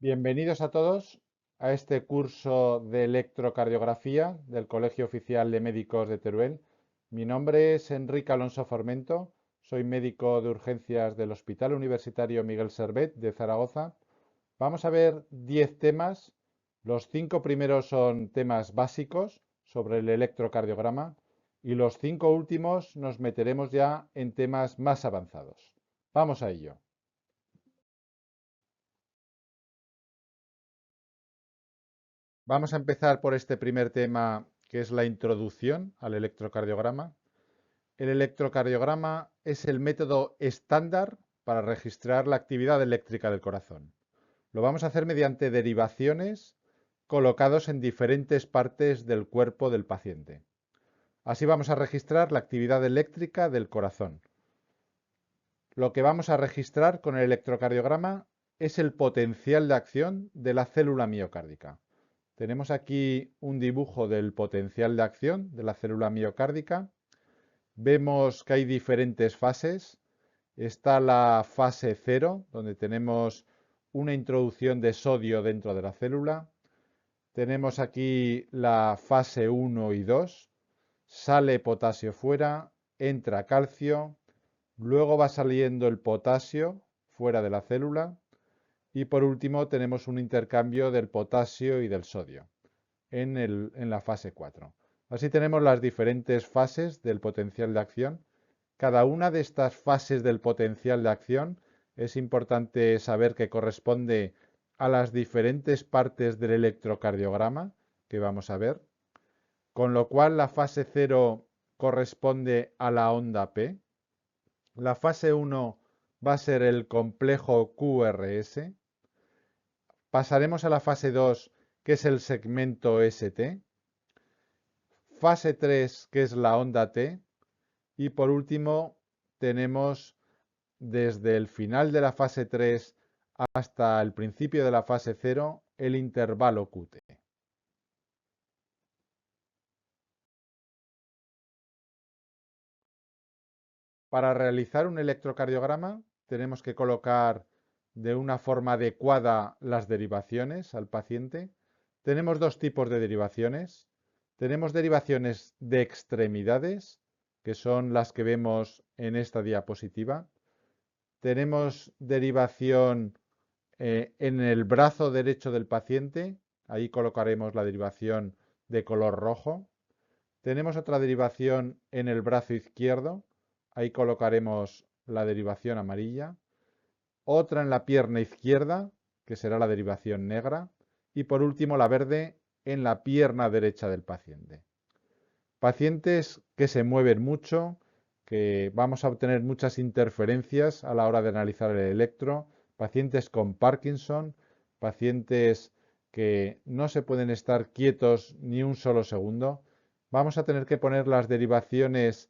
Bienvenidos a todos a este curso de electrocardiografía del Colegio Oficial de Médicos de Teruel. Mi nombre es Enrique Alonso Formento, soy médico de urgencias del Hospital Universitario Miguel Servet de Zaragoza. Vamos a ver 10 temas. Los 5 primeros son temas básicos sobre el electrocardiograma y los 5 últimos nos meteremos ya en temas más avanzados. Vamos a ello. Vamos a empezar por este primer tema, que es la introducción al electrocardiograma. El electrocardiograma es el método estándar para registrar la actividad eléctrica del corazón. Lo vamos a hacer mediante derivaciones colocados en diferentes partes del cuerpo del paciente. Así vamos a registrar la actividad eléctrica del corazón. Lo que vamos a registrar con el electrocardiograma es el potencial de acción de la célula miocárdica. Tenemos aquí un dibujo del potencial de acción de la célula miocárdica. Vemos que hay diferentes fases. Está la fase 0, donde tenemos una introducción de sodio dentro de la célula. Tenemos aquí la fase 1 y 2. Sale potasio fuera, entra calcio, luego va saliendo el potasio fuera de la célula y por último tenemos un intercambio del potasio y del sodio en la fase 4. Así tenemos las diferentes fases del potencial de acción. Cada una de estas fases del potencial de acción es importante saber que corresponde a las diferentes partes del electrocardiograma que vamos a ver, con lo cual la fase 0 corresponde a la onda P. La fase 1 va a ser el complejo QRS. Pasaremos a la fase 2, que es el segmento ST. Fase 3, que es la onda T. Y por último, tenemos desde el final de la fase 3 hasta el principio de la fase 0 el intervalo QT. Para realizar un electrocardiograma tenemos que colocar de una forma adecuada las derivaciones al paciente. Tenemos dos tipos de derivaciones. Tenemos derivaciones de extremidades, que son las que vemos en esta diapositiva. Tenemos derivación en el brazo derecho del paciente. Ahí colocaremos la derivación de color rojo. Tenemos otra derivación en el brazo izquierdo. Ahí colocaremos la derivación amarilla. Otra en la pierna izquierda, que será la derivación negra. Y por último la verde en la pierna derecha del paciente. Pacientes que se mueven mucho, que vamos a obtener muchas interferencias a la hora de analizar el electro, pacientes con Parkinson, pacientes que no se pueden estar quietos ni un solo segundo. Vamos a tener que poner las derivaciones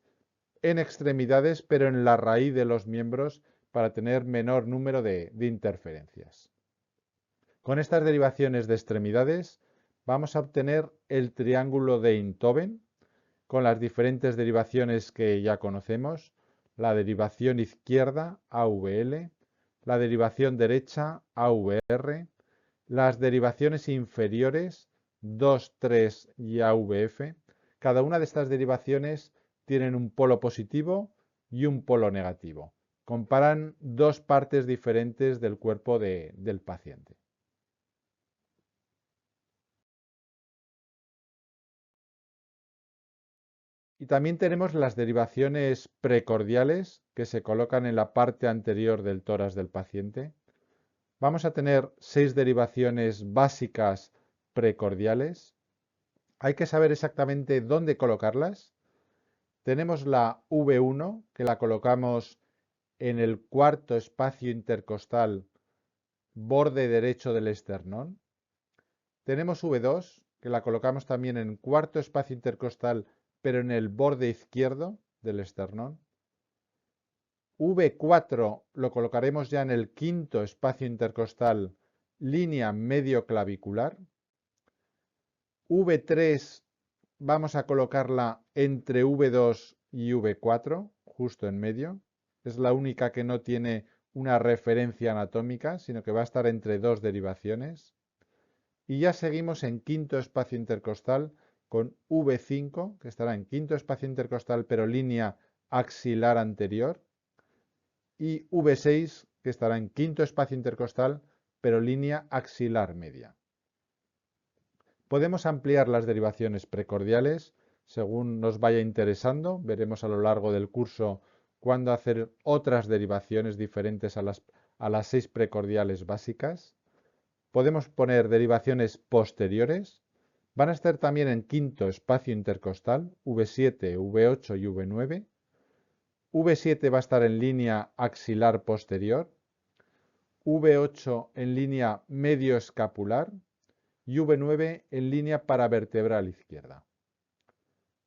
en extremidades, pero en la raíz de los miembros para tener menor número de interferencias. Con estas derivaciones de extremidades vamos a obtener el triángulo de Einthoven con las diferentes derivaciones que ya conocemos, la derivación izquierda AVL, la derivación derecha AVR, las derivaciones inferiores 2, 3 y AVF. Cada una de estas derivaciones tienen un polo positivo y un polo negativo. Comparan dos partes diferentes del cuerpo del paciente. Y también tenemos las derivaciones precordiales que se colocan en la parte anterior del tórax del paciente. Vamos a tener 6 derivaciones básicas precordiales. Hay que saber exactamente dónde colocarlas. Tenemos la V1, que la colocamos en el cuarto espacio intercostal, borde derecho del esternón. Tenemos V2, que la colocamos también en cuarto espacio intercostal, pero en el borde izquierdo del esternón. V4 lo colocaremos ya en el quinto espacio intercostal, línea medio clavicular. V3 vamos a colocarla entre V2 y V4, justo en medio. Es la única que no tiene una referencia anatómica, sino que va a estar entre dos derivaciones. Y ya seguimos en quinto espacio intercostal con V5, que estará en quinto espacio intercostal, pero línea axilar anterior, y V6, que estará en quinto espacio intercostal, pero línea axilar media. Podemos ampliar las derivaciones precordiales según nos vaya interesando. Veremos a lo largo del curso cuándo hacer otras derivaciones diferentes a las 6 precordiales básicas. Podemos poner derivaciones posteriores. Van a estar también en quinto espacio intercostal, V7, V8 y V9. V7 va a estar en línea axilar posterior, V8 en línea medio escapular y V9 en línea paravertebral izquierda.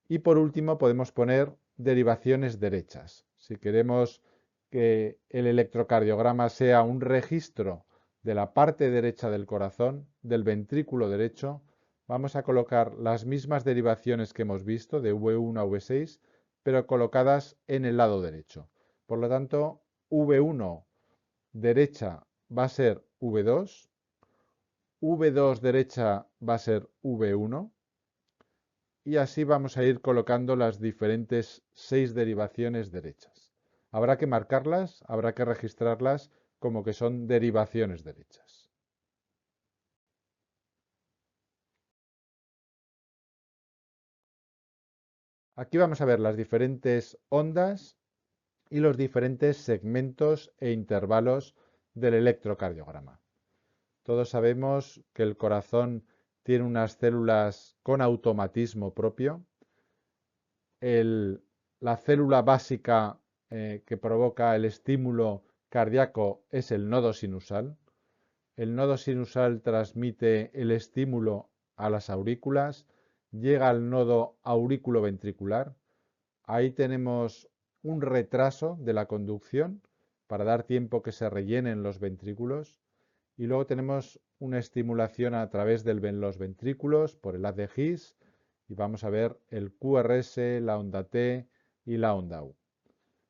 Y por último podemos poner derivaciones derechas. Si queremos que el electrocardiograma sea un registro de la parte derecha del corazón, del ventrículo derecho, vamos a colocar las mismas derivaciones que hemos visto de V1 a V6, pero colocadas en el lado derecho. Por lo tanto, V1 derecha va a ser V2, V2 derecha va a ser V1, y así vamos a ir colocando las diferentes 6 derivaciones derechas. Habrá que marcarlas, habrá que registrarlas como que son derivaciones derechas. Aquí vamos a ver las diferentes ondas y los diferentes segmentos e intervalos del electrocardiograma. Todos sabemos que el corazón tiene unas células con automatismo propio. La célula básica que provoca el estímulo cardíaco es el nodo sinusal. El nodo sinusal transmite el estímulo a las aurículas, llega al nodo aurículo-ventricular. Ahí tenemos un retraso de la conducción para dar tiempo que se rellenen los ventrículos. Y luego tenemos una estimulación a través de los ventrículos por el haz de His y vamos a ver el QRS, la onda T y la onda U.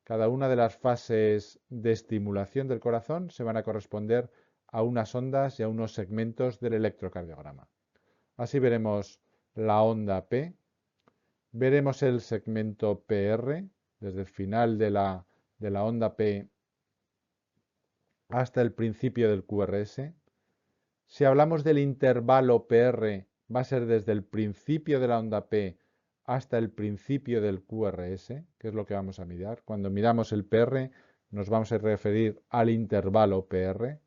Cada una de las fases de estimulación del corazón se van a corresponder a unas ondas y a unos segmentos del electrocardiograma. Así veremos la onda P, veremos el segmento PR, desde el final de la onda P hasta el principio del QRS. Si hablamos del intervalo PR, va a ser desde el principio de la onda P hasta el principio del QRS, que es lo que vamos a mirar. Cuando miramos el PR, nos vamos a referir al intervalo PR.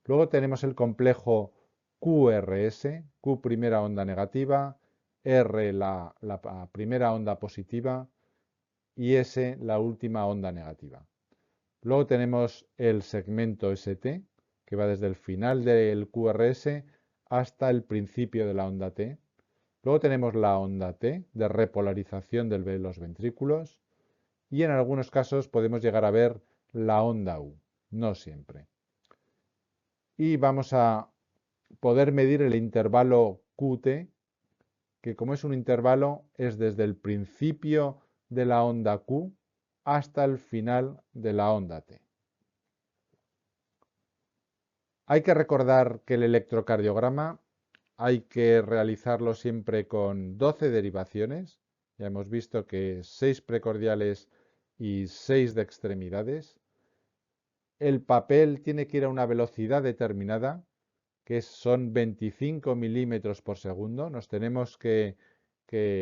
Luego tenemos el complejo QRS, Q primera onda negativa, R la primera onda positiva y S la última onda negativa. Luego tenemos el segmento ST, que va desde el final del QRS hasta el principio de la onda T. Luego tenemos la onda T, de repolarización de los ventrículos. Y en algunos casos podemos llegar a ver la onda U, no siempre. Y vamos a poder medir el intervalo QT, que como es un intervalo es desde el principio de la onda Q hasta el final de la onda T. Hay que recordar que el electrocardiograma hay que realizarlo siempre con 12 derivaciones. Ya hemos visto que 6 precordiales y 6 de extremidades. El papel tiene que ir a una velocidad determinada, que son 25 milímetros por segundo. Nos tenemos que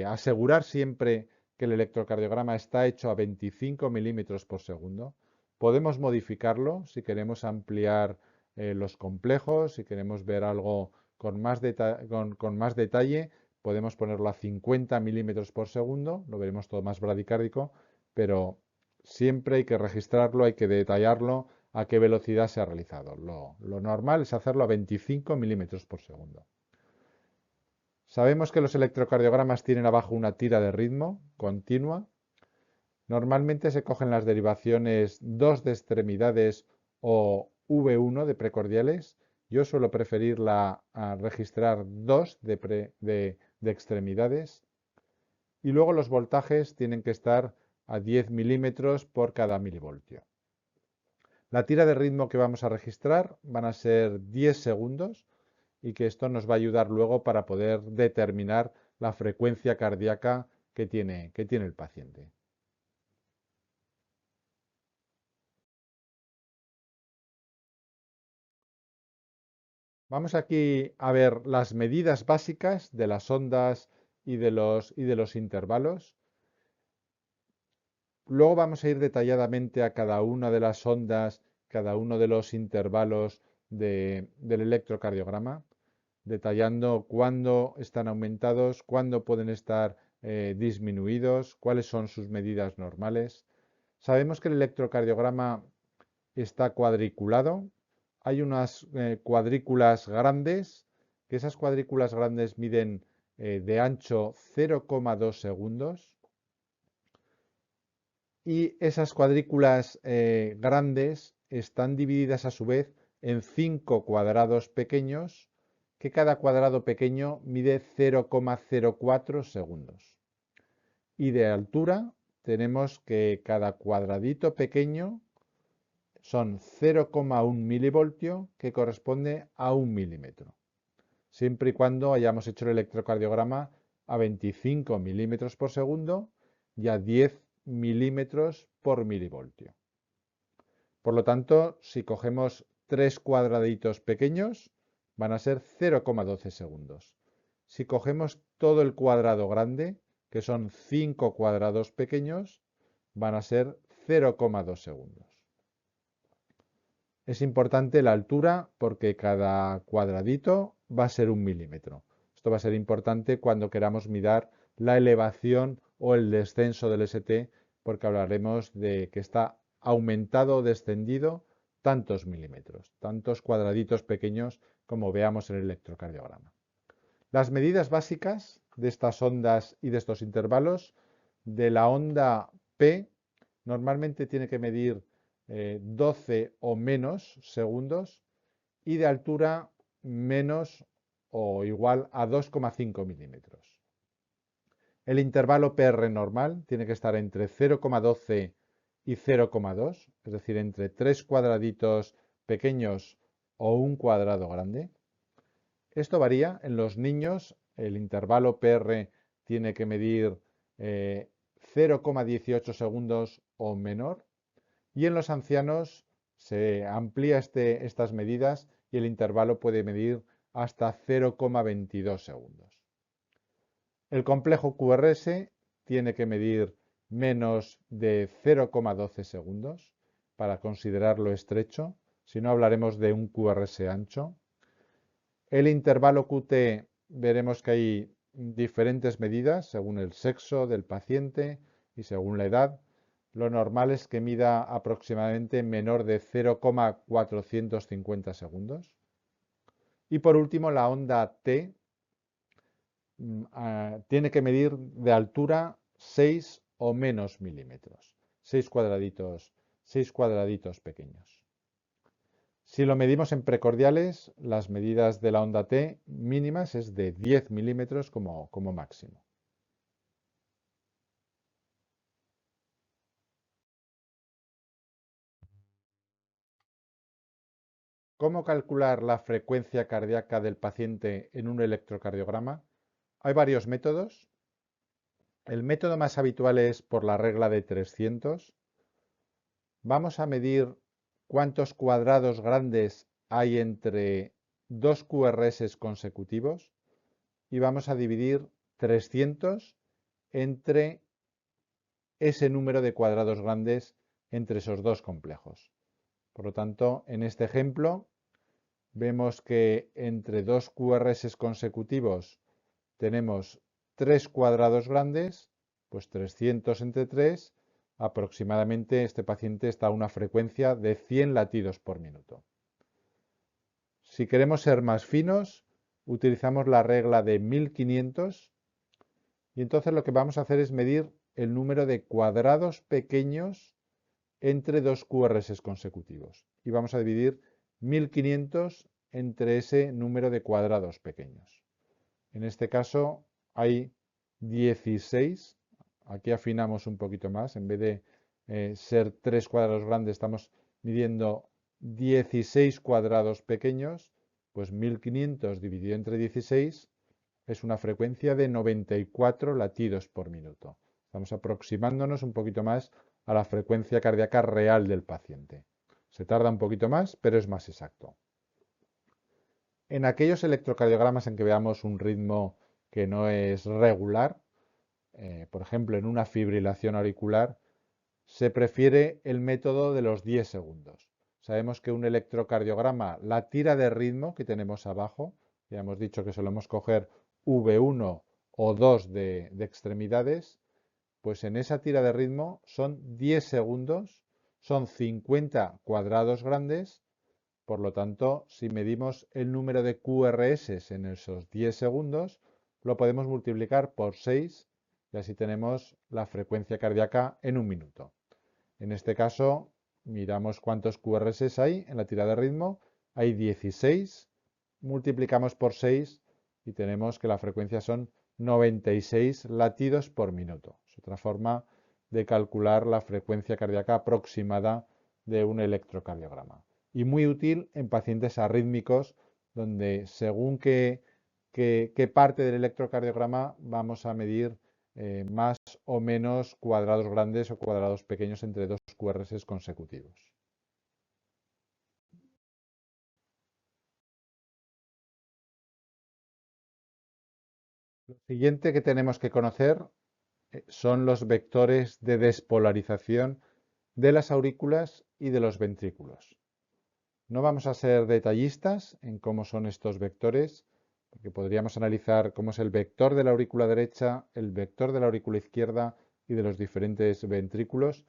asegurar siempre que el electrocardiograma está hecho a 25 milímetros por segundo. Podemos modificarlo si queremos ampliar los complejos, si queremos ver algo con más detalle, podemos ponerlo a 50 milímetros por segundo, lo veremos todo más bradicárdico, pero siempre hay que registrarlo, hay que detallarlo a qué velocidad se ha realizado. Lo normal es hacerlo a 25 milímetros por segundo. Sabemos que los electrocardiogramas tienen abajo una tira de ritmo continua. Normalmente se cogen las derivaciones 2 de extremidades o V1 de precordiales. Yo suelo preferir registrar 2 de extremidades. Y luego los voltajes tienen que estar a 10 milímetros por cada milivoltio. La tira de ritmo que vamos a registrar van a ser 10 segundos y que esto nos va a ayudar luego para poder determinar la frecuencia cardíaca que tiene el paciente. Vamos aquí a ver las medidas básicas de las ondas y de los intervalos. Luego vamos a ir detalladamente a cada una de las ondas, cada uno de los intervalos del electrocardiograma, detallando cuándo están aumentados, cuándo pueden estar disminuidos, cuáles son sus medidas normales. Sabemos que el electrocardiograma está cuadriculado. Hay unas cuadrículas grandes, que esas cuadrículas grandes miden de ancho 0,2 segundos. Y esas cuadrículas grandes están divididas a su vez en 5 cuadrados pequeños, que cada cuadrado pequeño mide 0,04 segundos. Y de altura tenemos que cada cuadradito pequeño son 0,1 milivoltio, que corresponde a 1 milímetro, siempre y cuando hayamos hecho el electrocardiograma a 25 milímetros por segundo y a 10 milímetros por milivoltio. Por lo tanto, si cogemos 3 cuadraditos pequeños, van a ser 0,12 segundos. Si cogemos todo el cuadrado grande, que son 5 cuadrados pequeños, van a ser 0,2 segundos. Es importante la altura porque cada cuadradito va a ser 1 milímetro. Esto va a ser importante cuando queramos mirar la elevación o el descenso del ST, porque hablaremos de que está aumentado o descendido tantos milímetros, tantos cuadraditos pequeños como veamos en el electrocardiograma. Las medidas básicas de estas ondas y de estos intervalos, de la onda P, normalmente tiene que medir 12 o menos segundos y de altura menos o igual a 2,5 milímetros. El intervalo PR normal tiene que estar entre 0,12 y 0,2, es decir, entre 3 cuadraditos pequeños o un cuadrado grande. Esto varía. En los niños el intervalo PR tiene que medir 0,18 segundos o menor. Y en los ancianos se amplía estas medidas y el intervalo puede medir hasta 0,22 segundos. El complejo QRS tiene que medir menos de 0,12 segundos para considerarlo estrecho, si no hablaremos de un QRS ancho. El intervalo QT veremos que hay diferentes medidas según el sexo del paciente y según la edad. Lo normal es que mida aproximadamente menor de 0,450 segundos. Y por último, la onda T tiene que medir de altura 6 o menos milímetros, 6 cuadraditos pequeños. Si lo medimos en precordiales, las medidas de la onda T mínimas es de 10 milímetros como máximo. ¿Cómo calcular la frecuencia cardíaca del paciente en un electrocardiograma? Hay varios métodos. El método más habitual es por la regla de 300. Vamos a medir cuántos cuadrados grandes hay entre dos QRS consecutivos y vamos a dividir 300 entre ese número de cuadrados grandes entre esos dos complejos. Por lo tanto, en este ejemplo vemos que entre dos QRS consecutivos tenemos 3 cuadrados grandes, pues 300 entre 3, aproximadamente este paciente está a una frecuencia de 100 latidos por minuto. Si queremos ser más finos, utilizamos la regla de 1500 y entonces lo que vamos a hacer es medir el número de cuadrados pequeños entre dos QRS consecutivos y vamos a dividir 1500 entre ese número de cuadrados pequeños. En este caso hay 16. Aquí afinamos un poquito más. En vez de ser 3 cuadrados grandes, estamos midiendo 16 cuadrados pequeños, pues 1500 dividido entre 16 es una frecuencia de 94 latidos por minuto. Estamos aproximándonos un poquito más a la frecuencia cardíaca real del paciente. Se tarda un poquito más, pero es más exacto. En aquellos electrocardiogramas en que veamos un ritmo que no es regular, por ejemplo en una fibrilación auricular, se prefiere el método de los 10 segundos. Sabemos que un electrocardiograma, la tira de ritmo que tenemos abajo, ya hemos dicho que solemos coger V1 o 2 de extremidades, pues en esa tira de ritmo son 10 segundos, son 50 cuadrados grandes, por lo tanto, si medimos el número de QRS en esos 10 segundos, lo podemos multiplicar por 6 y así tenemos la frecuencia cardíaca en un minuto. En este caso, miramos cuántos QRS hay en la tira de ritmo. Hay 16, multiplicamos por 6 y tenemos que la frecuencia son 96 latidos por minuto. Es otra forma de calcular la frecuencia cardíaca aproximada de un electrocardiograma. Y muy útil en pacientes arrítmicos, donde según qué parte del electrocardiograma vamos a medir más o menos cuadrados grandes o cuadrados pequeños entre dos QRS consecutivos. Lo siguiente que tenemos que conocer son los vectores de despolarización de las aurículas y de los ventrículos. No vamos a ser detallistas en cómo son estos vectores, porque podríamos analizar cómo es el vector de la aurícula derecha, el vector de la aurícula izquierda y de los diferentes ventrículos,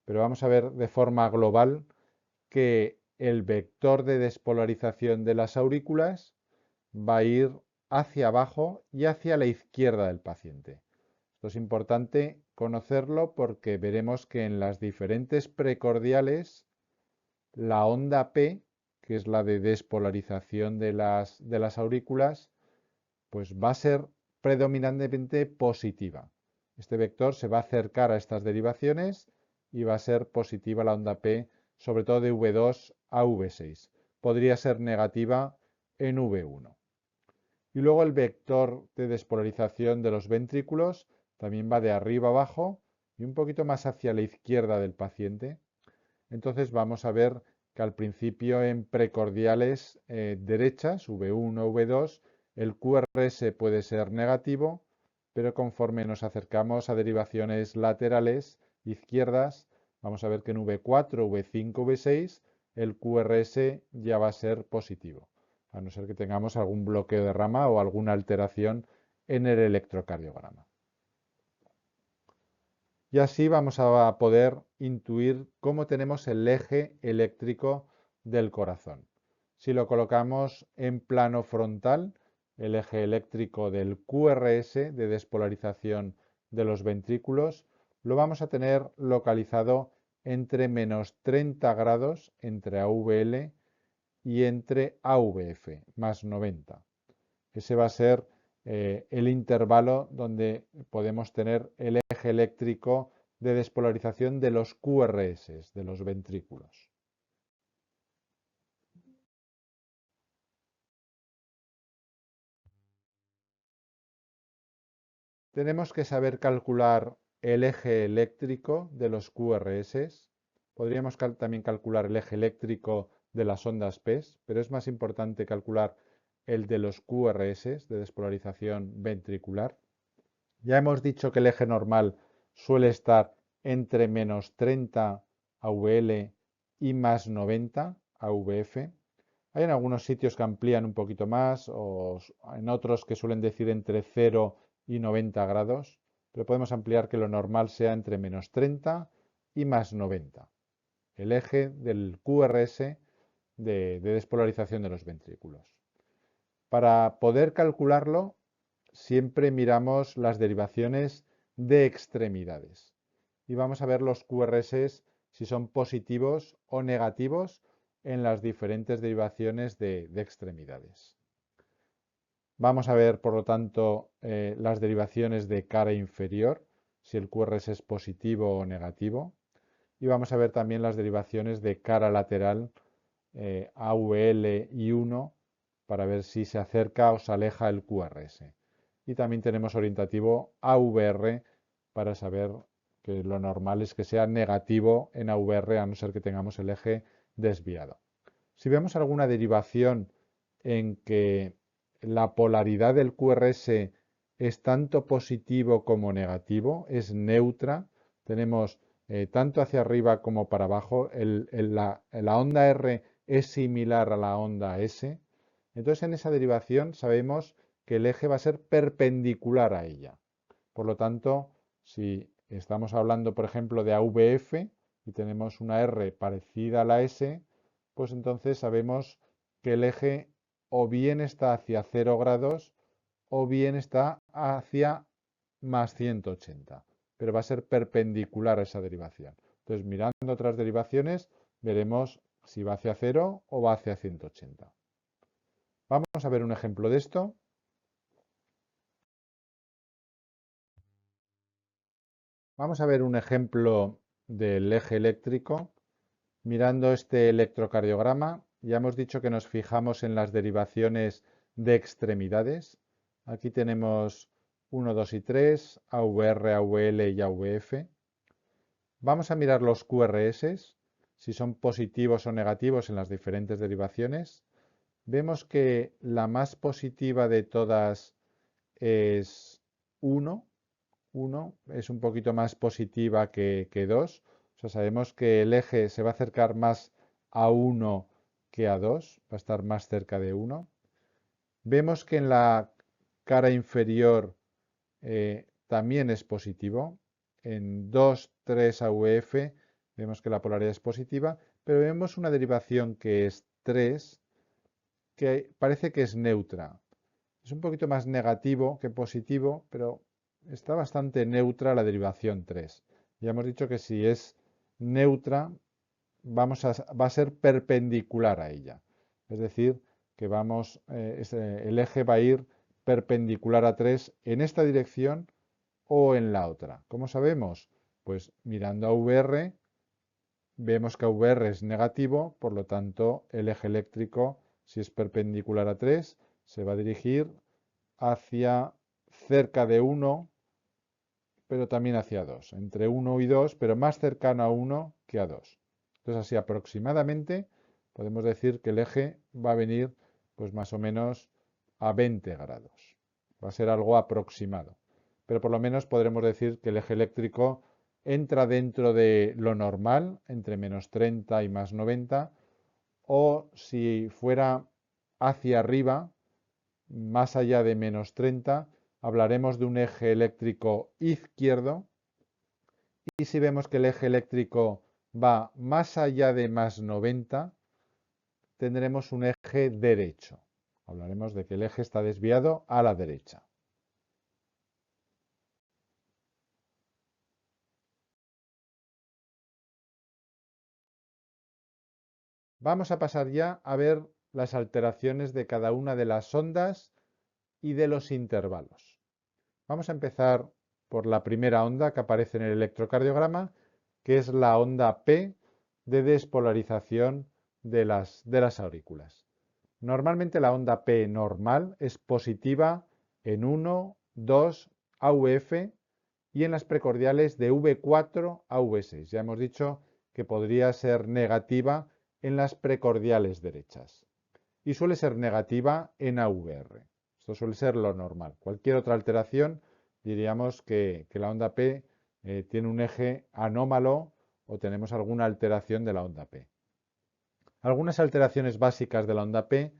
pero vamos a ver de forma global que el vector de despolarización de las aurículas va a ir hacia abajo y hacia la izquierda del paciente. Esto es importante conocerlo porque veremos que en las diferentes precordiales la onda P, que es la de despolarización de las aurículas, pues va a ser predominantemente positiva. Este vector se va a acercar a estas derivaciones y va a ser positiva la onda P, sobre todo de V2 a V6. Podría ser negativa en V1. Y luego el vector de despolarización de los ventrículos también va de arriba abajo y un poquito más hacia la izquierda del paciente. Entonces vamos a ver que al principio en precordiales derechas, V1, V2, el QRS puede ser negativo, pero conforme nos acercamos a derivaciones laterales izquierdas, vamos a ver que en V4, V5, V6 el QRS ya va a ser positivo, a no ser que tengamos algún bloqueo de rama o alguna alteración en el electrocardiograma. Y así vamos a poder intuir cómo tenemos el eje eléctrico del corazón. Si lo colocamos en plano frontal, el eje eléctrico del QRS de despolarización de los ventrículos, lo vamos a tener localizado entre menos 30 grados entre AVL y entre AVF, más 90. Ese va a ser el intervalo donde podemos tener el eje eléctrico de despolarización de los QRS, de los ventrículos. Tenemos que saber calcular el eje eléctrico de los QRS. Podríamos también calcular el eje eléctrico de las ondas P, pero es más importante calcular el de los QRS, de despolarización ventricular. Ya hemos dicho que el eje normal suele estar entre menos 30 AVL y más 90 AVF. Hay en algunos sitios que amplían un poquito más o en otros que suelen decir entre 0 y 90 grados, pero podemos ampliar que lo normal sea entre menos 30 y más 90. El eje del QRS de despolarización de los ventrículos. Para poder calcularlo, siempre miramos las derivaciones de extremidades y vamos a ver los QRS si son positivos o negativos en las diferentes derivaciones de extremidades. Vamos a ver, por lo tanto, las derivaciones de cara inferior, si el QRS es positivo o negativo. y vamos a ver también las derivaciones de cara lateral AVL y 1 para ver si se acerca o se aleja el QRS. Y también tenemos orientativo AVR para saber que lo normal es que sea negativo en AVR a no ser que tengamos el eje desviado. Si vemos alguna derivación en que la polaridad del QRS es tanto positivo como negativo, es neutra, tenemos tanto hacia arriba como para abajo, la onda R es similar a la onda S, entonces en esa derivación sabemos que el eje va a ser perpendicular a ella. Por lo tanto, si estamos hablando, por ejemplo, de AVF y tenemos una R parecida a la S, pues entonces sabemos que el eje o bien está hacia 0 grados o bien está hacia más 180, pero va a ser perpendicular a esa derivación. Entonces, mirando otras derivaciones, veremos si va hacia 0 o va hacia 180. Vamos a ver un ejemplo de esto. Vamos a ver un ejemplo del eje eléctrico. Mirando este electrocardiograma, ya hemos dicho que nos fijamos en las derivaciones de extremidades. Aquí tenemos 1, 2 y 3, AVR, AVL y AVF. Vamos a mirar los QRS, si son positivos o negativos en las diferentes derivaciones. Vemos que la más positiva de todas es 1. 1 es un poquito más positiva que 2. O sea, sabemos que el eje se va a acercar más a 1 que a 2, va a estar más cerca de 1. Vemos que en la cara inferior también es positivo. En 2, 3 AUF vemos que la polaridad es positiva, pero vemos una derivación que es 3, que parece que es neutra. Es un poquito más negativo que positivo, pero está bastante neutra la derivación 3. Ya hemos dicho que si es neutra, va a ser perpendicular a ella. Es decir, que el eje va a ir perpendicular a 3 en esta dirección o en la otra. ¿Cómo sabemos? Pues mirando a VR, vemos que VR es negativo, por lo tanto el eje eléctrico, si es perpendicular a 3, se va a dirigir hacia cerca de 1, pero también hacia 2, entre 1 y 2, pero más cercano a 1 que a 2. Entonces así aproximadamente podemos decir que el eje va a venir pues más o menos a 20 grados. Va a ser algo aproximado. Pero por lo menos podremos decir que el eje eléctrico entra dentro de lo normal, entre menos 30 y más 90, o si fuera hacia arriba, más allá de menos 30, hablaremos de un eje eléctrico izquierdo. Y si vemos que el eje eléctrico va más allá de más 90, tendremos un eje derecho. Hablaremos de que el eje está desviado a la derecha. Vamos a pasar ya a ver las alteraciones de cada una de las ondas y de los intervalos. Vamos a empezar por la primera onda que aparece en el electrocardiograma, que es la onda P de despolarización de las aurículas. Normalmente la onda P normal es positiva en 1, 2, AUF y en las precordiales de V4 a V6. Ya hemos dicho que podría ser negativa en las precordiales derechas y suele ser negativa en AVR. Esto suele ser lo normal. Cualquier otra alteración diríamos que la onda P tiene un eje anómalo o tenemos alguna alteración de la onda P. Algunas alteraciones básicas de la onda P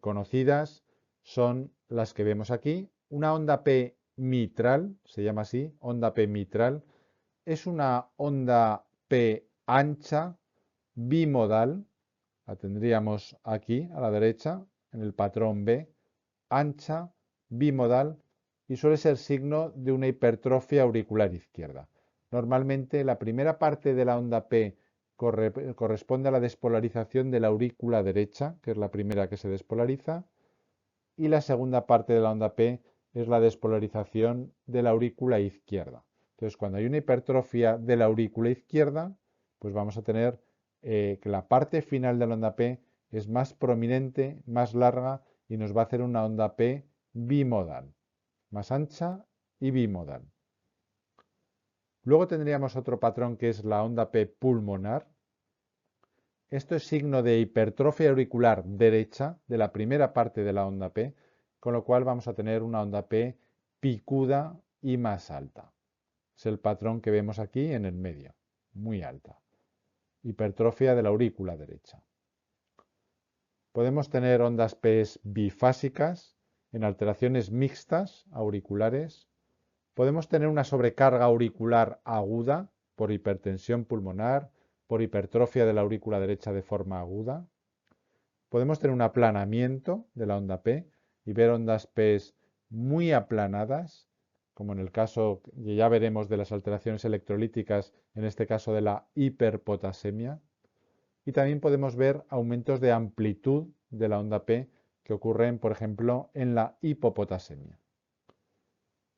conocidas son las que vemos aquí. Una onda P mitral, se llama así, onda P mitral, es una onda P ancha, bimodal, la tendríamos aquí a la derecha, en el patrón B, ancha, bimodal, y suele ser signo de una hipertrofia auricular izquierda. Normalmente la primera parte de la onda P corresponde a la despolarización de la aurícula derecha, que es la primera que se despolariza, y la segunda parte de la onda P es la despolarización de la aurícula izquierda. Entonces, cuando hay una hipertrofia de la aurícula izquierda, pues vamos a tener que la parte final de la onda P es más prominente, más larga y nos va a hacer una onda P bimodal, más ancha y bimodal. Luego tendríamos otro patrón que es la onda P pulmonar. Esto es signo de hipertrofia auricular derecha de la primera parte de la onda P, con lo cual vamos a tener una onda P picuda y más alta. Es el patrón que vemos aquí en el medio, muy alta. Hipertrofia de la aurícula derecha. Podemos tener ondas P bifásicas en alteraciones mixtas auriculares. Podemos tener una sobrecarga auricular aguda por hipertensión pulmonar, por hipertrofia de la aurícula derecha de forma aguda. Podemos tener un aplanamiento de la onda P y ver ondas P muy aplanadas, como en el caso, que ya veremos, de las alteraciones electrolíticas, en este caso de la hiperpotasemia. Y también podemos ver aumentos de amplitud de la onda P que ocurren, por ejemplo, en la hipopotasemia.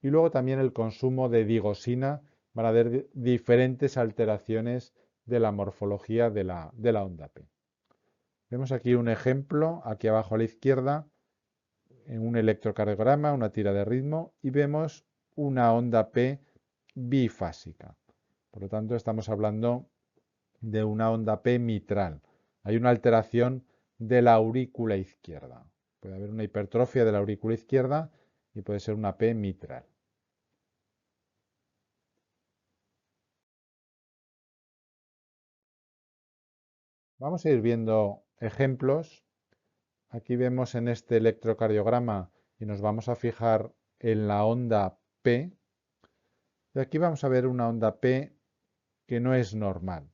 Y luego también el consumo de digosina van a haber diferentes alteraciones de la morfología de la onda P. Vemos aquí un ejemplo, aquí abajo a la izquierda, en un electrocardiograma, una tira de ritmo, y vemos una onda P bifásica. Por lo tanto, estamos hablando de una onda P mitral. Hay una alteración de la aurícula izquierda. Puede haber una hipertrofia de la aurícula izquierda y puede ser una P mitral. Vamos a ir viendo ejemplos. Aquí vemos en este electrocardiograma y nos vamos a fijar en la onda P. Y aquí vamos a ver una onda P que no es normal.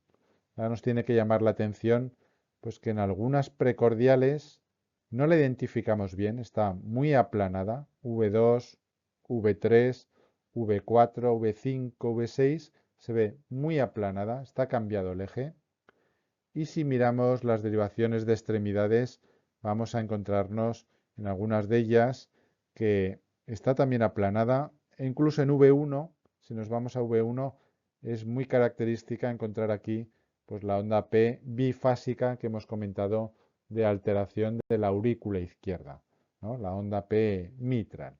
Ahora nos tiene que llamar la atención pues que en algunas precordiales no la identificamos bien, está muy aplanada, V2, V3, V4, V5, V6, se ve muy aplanada, está cambiado el eje. Y si miramos las derivaciones de extremidades, vamos a encontrarnos en algunas de ellas que está también aplanada, e incluso en V1, si nos vamos a V1, es muy característica encontrar aquí pues la onda P bifásica que hemos comentado de alteración de la aurícula izquierda, ¿no? La onda P mitral.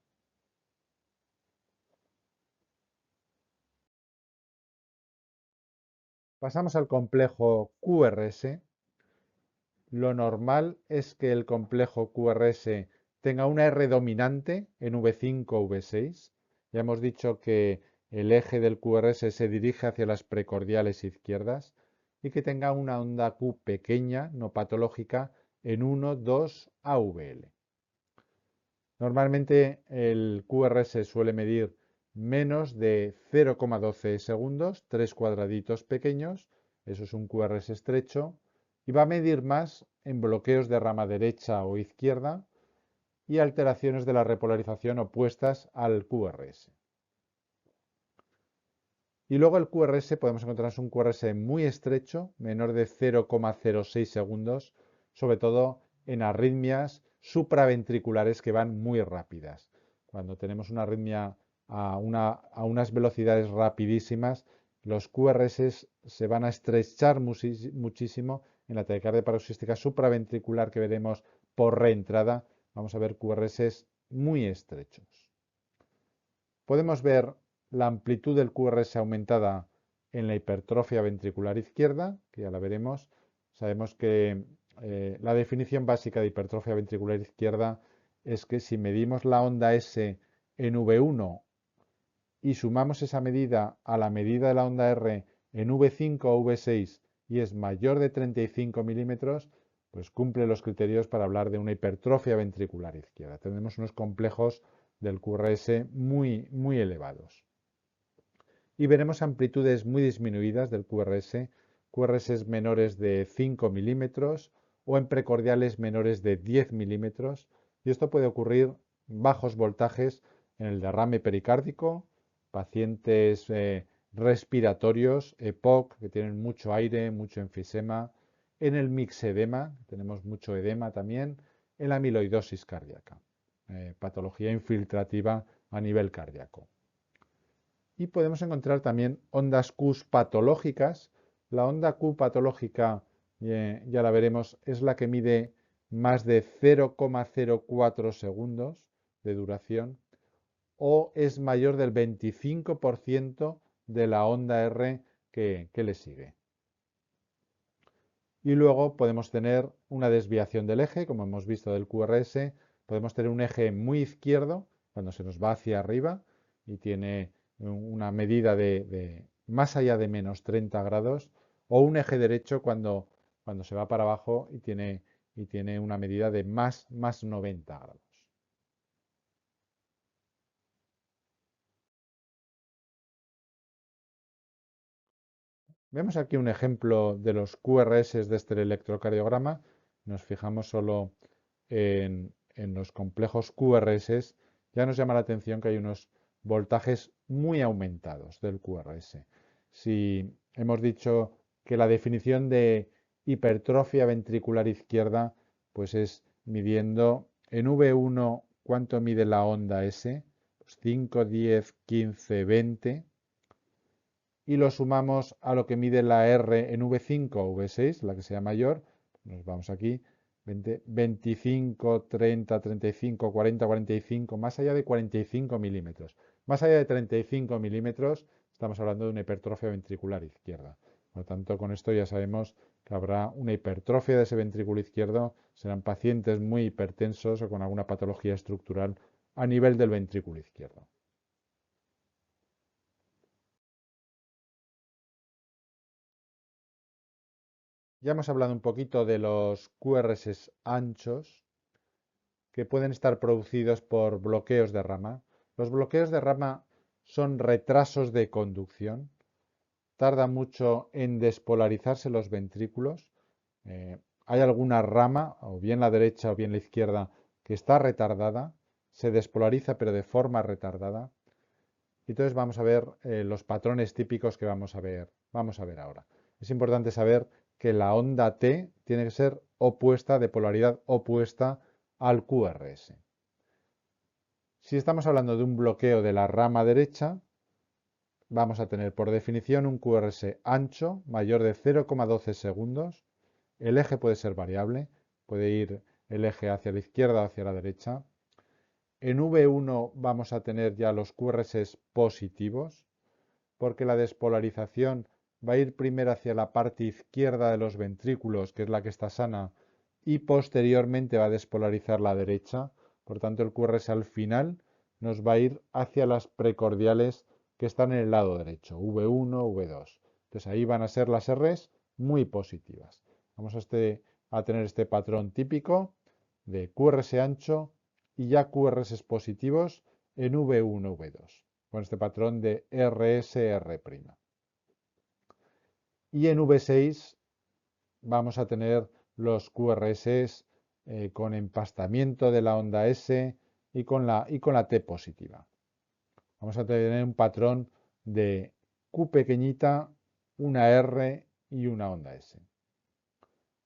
Pasamos al complejo QRS. Lo normal es que el complejo QRS tenga una R dominante en V5 o V6. Ya hemos dicho que el eje del QRS se dirige hacia las precordiales izquierdas y que tenga una onda Q pequeña, no patológica, en 1, 2 AVL. Normalmente el QRS suele medir menos de 0,12 segundos, 3 cuadraditos pequeños, eso es un QRS estrecho, y va a medir más en bloqueos de rama derecha o izquierda y alteraciones de la repolarización opuestas al QRS. Y luego el QRS, podemos encontrarnos un QRS muy estrecho, menor de 0,06 segundos, sobre todo en arritmias supraventriculares que van muy rápidas. Cuando tenemos una arritmia a unas velocidades rapidísimas, los QRS se van a estrechar muchísimo en la taquicardia paroxística supraventricular que veremos por reentrada. Vamos a ver QRS muy estrechos. Podemos ver la amplitud del QRS aumentada en la hipertrofia ventricular izquierda, que ya la veremos. Sabemos que la definición básica de hipertrofia ventricular izquierda es que si medimos la onda S en V1 y sumamos esa medida a la medida de la onda R en V5 o V6 y es mayor de 35 milímetros, pues cumple los criterios para hablar de una hipertrofia ventricular izquierda. Tenemos unos complejos del QRS muy elevados. Y veremos amplitudes muy disminuidas del QRS, QRS menores de 5 milímetros o en precordiales menores de 10 milímetros. Y esto puede ocurrir bajos voltajes en el derrame pericárdico, pacientes respiratorios, EPOC, que tienen mucho aire, mucho enfisema, en el mixedema, tenemos mucho edema también, en la amiloidosis cardíaca, patología infiltrativa a nivel cardíaco. Y podemos encontrar también ondas Q patológicas, La onda Q patológica, ya la veremos, es la que mide más de 0,04 segundos de duración o es mayor del 25% de la onda R que le sigue. Y luego podemos tener una desviación del eje, como hemos visto del QRS. Podemos tener un eje muy izquierdo, cuando se nos va hacia arriba, y tiene una medida de más allá de menos 30 grados, o un eje derecho cuando se va para abajo y tiene una medida de más 90 grados. Vemos aquí un ejemplo de los QRS de este electrocardiograma. Nos fijamos solo en los complejos QRS. Ya nos llama la atención que hay unos voltajes muy aumentados del QRS. Si hemos dicho que la definición de hipertrofia ventricular izquierda, pues es midiendo en V1 cuánto mide la onda S, pues 5, 10, 15, 20 y lo sumamos a lo que mide la R en V5 o V6, la que sea mayor, nos vamos aquí, 20, 25, 30, 35, 40, 45, más allá de 45 milímetros. Más allá de 35 milímetros estamos hablando de una hipertrofia ventricular izquierda. Por lo tanto, con esto ya sabemos que habrá una hipertrofia de ese ventrículo izquierdo, serán pacientes muy hipertensos o con alguna patología estructural a nivel del ventrículo izquierdo. Ya hemos hablado un poquito de los QRS anchos que pueden estar producidos por bloqueos de rama. Los bloqueos de rama son retrasos de conducción. Tarda mucho en despolarizarse los ventrículos. Hay alguna rama, o bien la derecha o bien la izquierda, que está retardada. Se despolariza pero de forma retardada. Y entonces vamos a ver los patrones típicos que vamos a ver ahora. Es importante saber que la onda T tiene que ser opuesta, de polaridad opuesta al QRS. Si estamos hablando de un bloqueo de la rama derecha, vamos a tener por definición un QRS ancho, mayor de 0,12 segundos. El eje puede ser variable, puede ir el eje hacia la izquierda o hacia la derecha. En V1 vamos a tener ya los QRS positivos, porque la despolarización va a ir primero hacia la parte izquierda de los ventrículos, que es la que está sana, y posteriormente va a despolarizar la derecha. Por tanto, el QRS al final nos va a ir hacia las precordiales que están en el lado derecho, V1, V2. Entonces ahí van a ser las Rs muy positivas. Vamos a tener este patrón típico de QRS ancho y ya QRS positivos en V1, V2 con este patrón de RSR'. Y en V6 vamos a tener los QRS con empastamiento de la onda S y con la T positiva. Vamos a tener un patrón de Q pequeñita, una R y una onda S.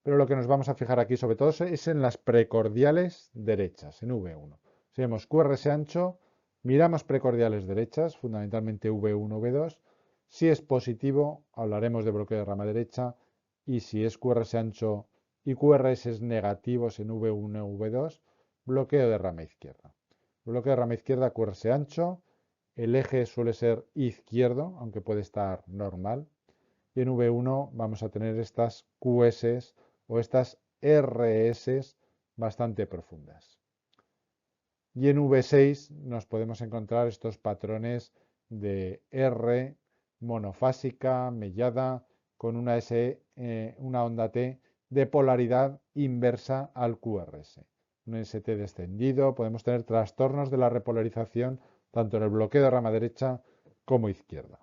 Pero lo que nos vamos a fijar aquí sobre todo es en las precordiales derechas, en V1. Si vemos QRS ancho, miramos precordiales derechas, fundamentalmente V1, V2. Si es positivo, hablaremos de bloqueo de rama derecha. Y si es QRS ancho y QRS negativos en V1, V2, bloqueo de rama izquierda. Bloqueo de rama izquierda, QRS ancho. El eje suele ser izquierdo, aunque puede estar normal. Y en V1 vamos a tener estas QS o estas RS bastante profundas. Y en V6 nos podemos encontrar estos patrones de R monofásica, mellada, con una onda T de polaridad inversa al QRS. Un ST descendido, podemos tener trastornos de la repolarización tanto en el bloqueo de rama derecha como izquierda.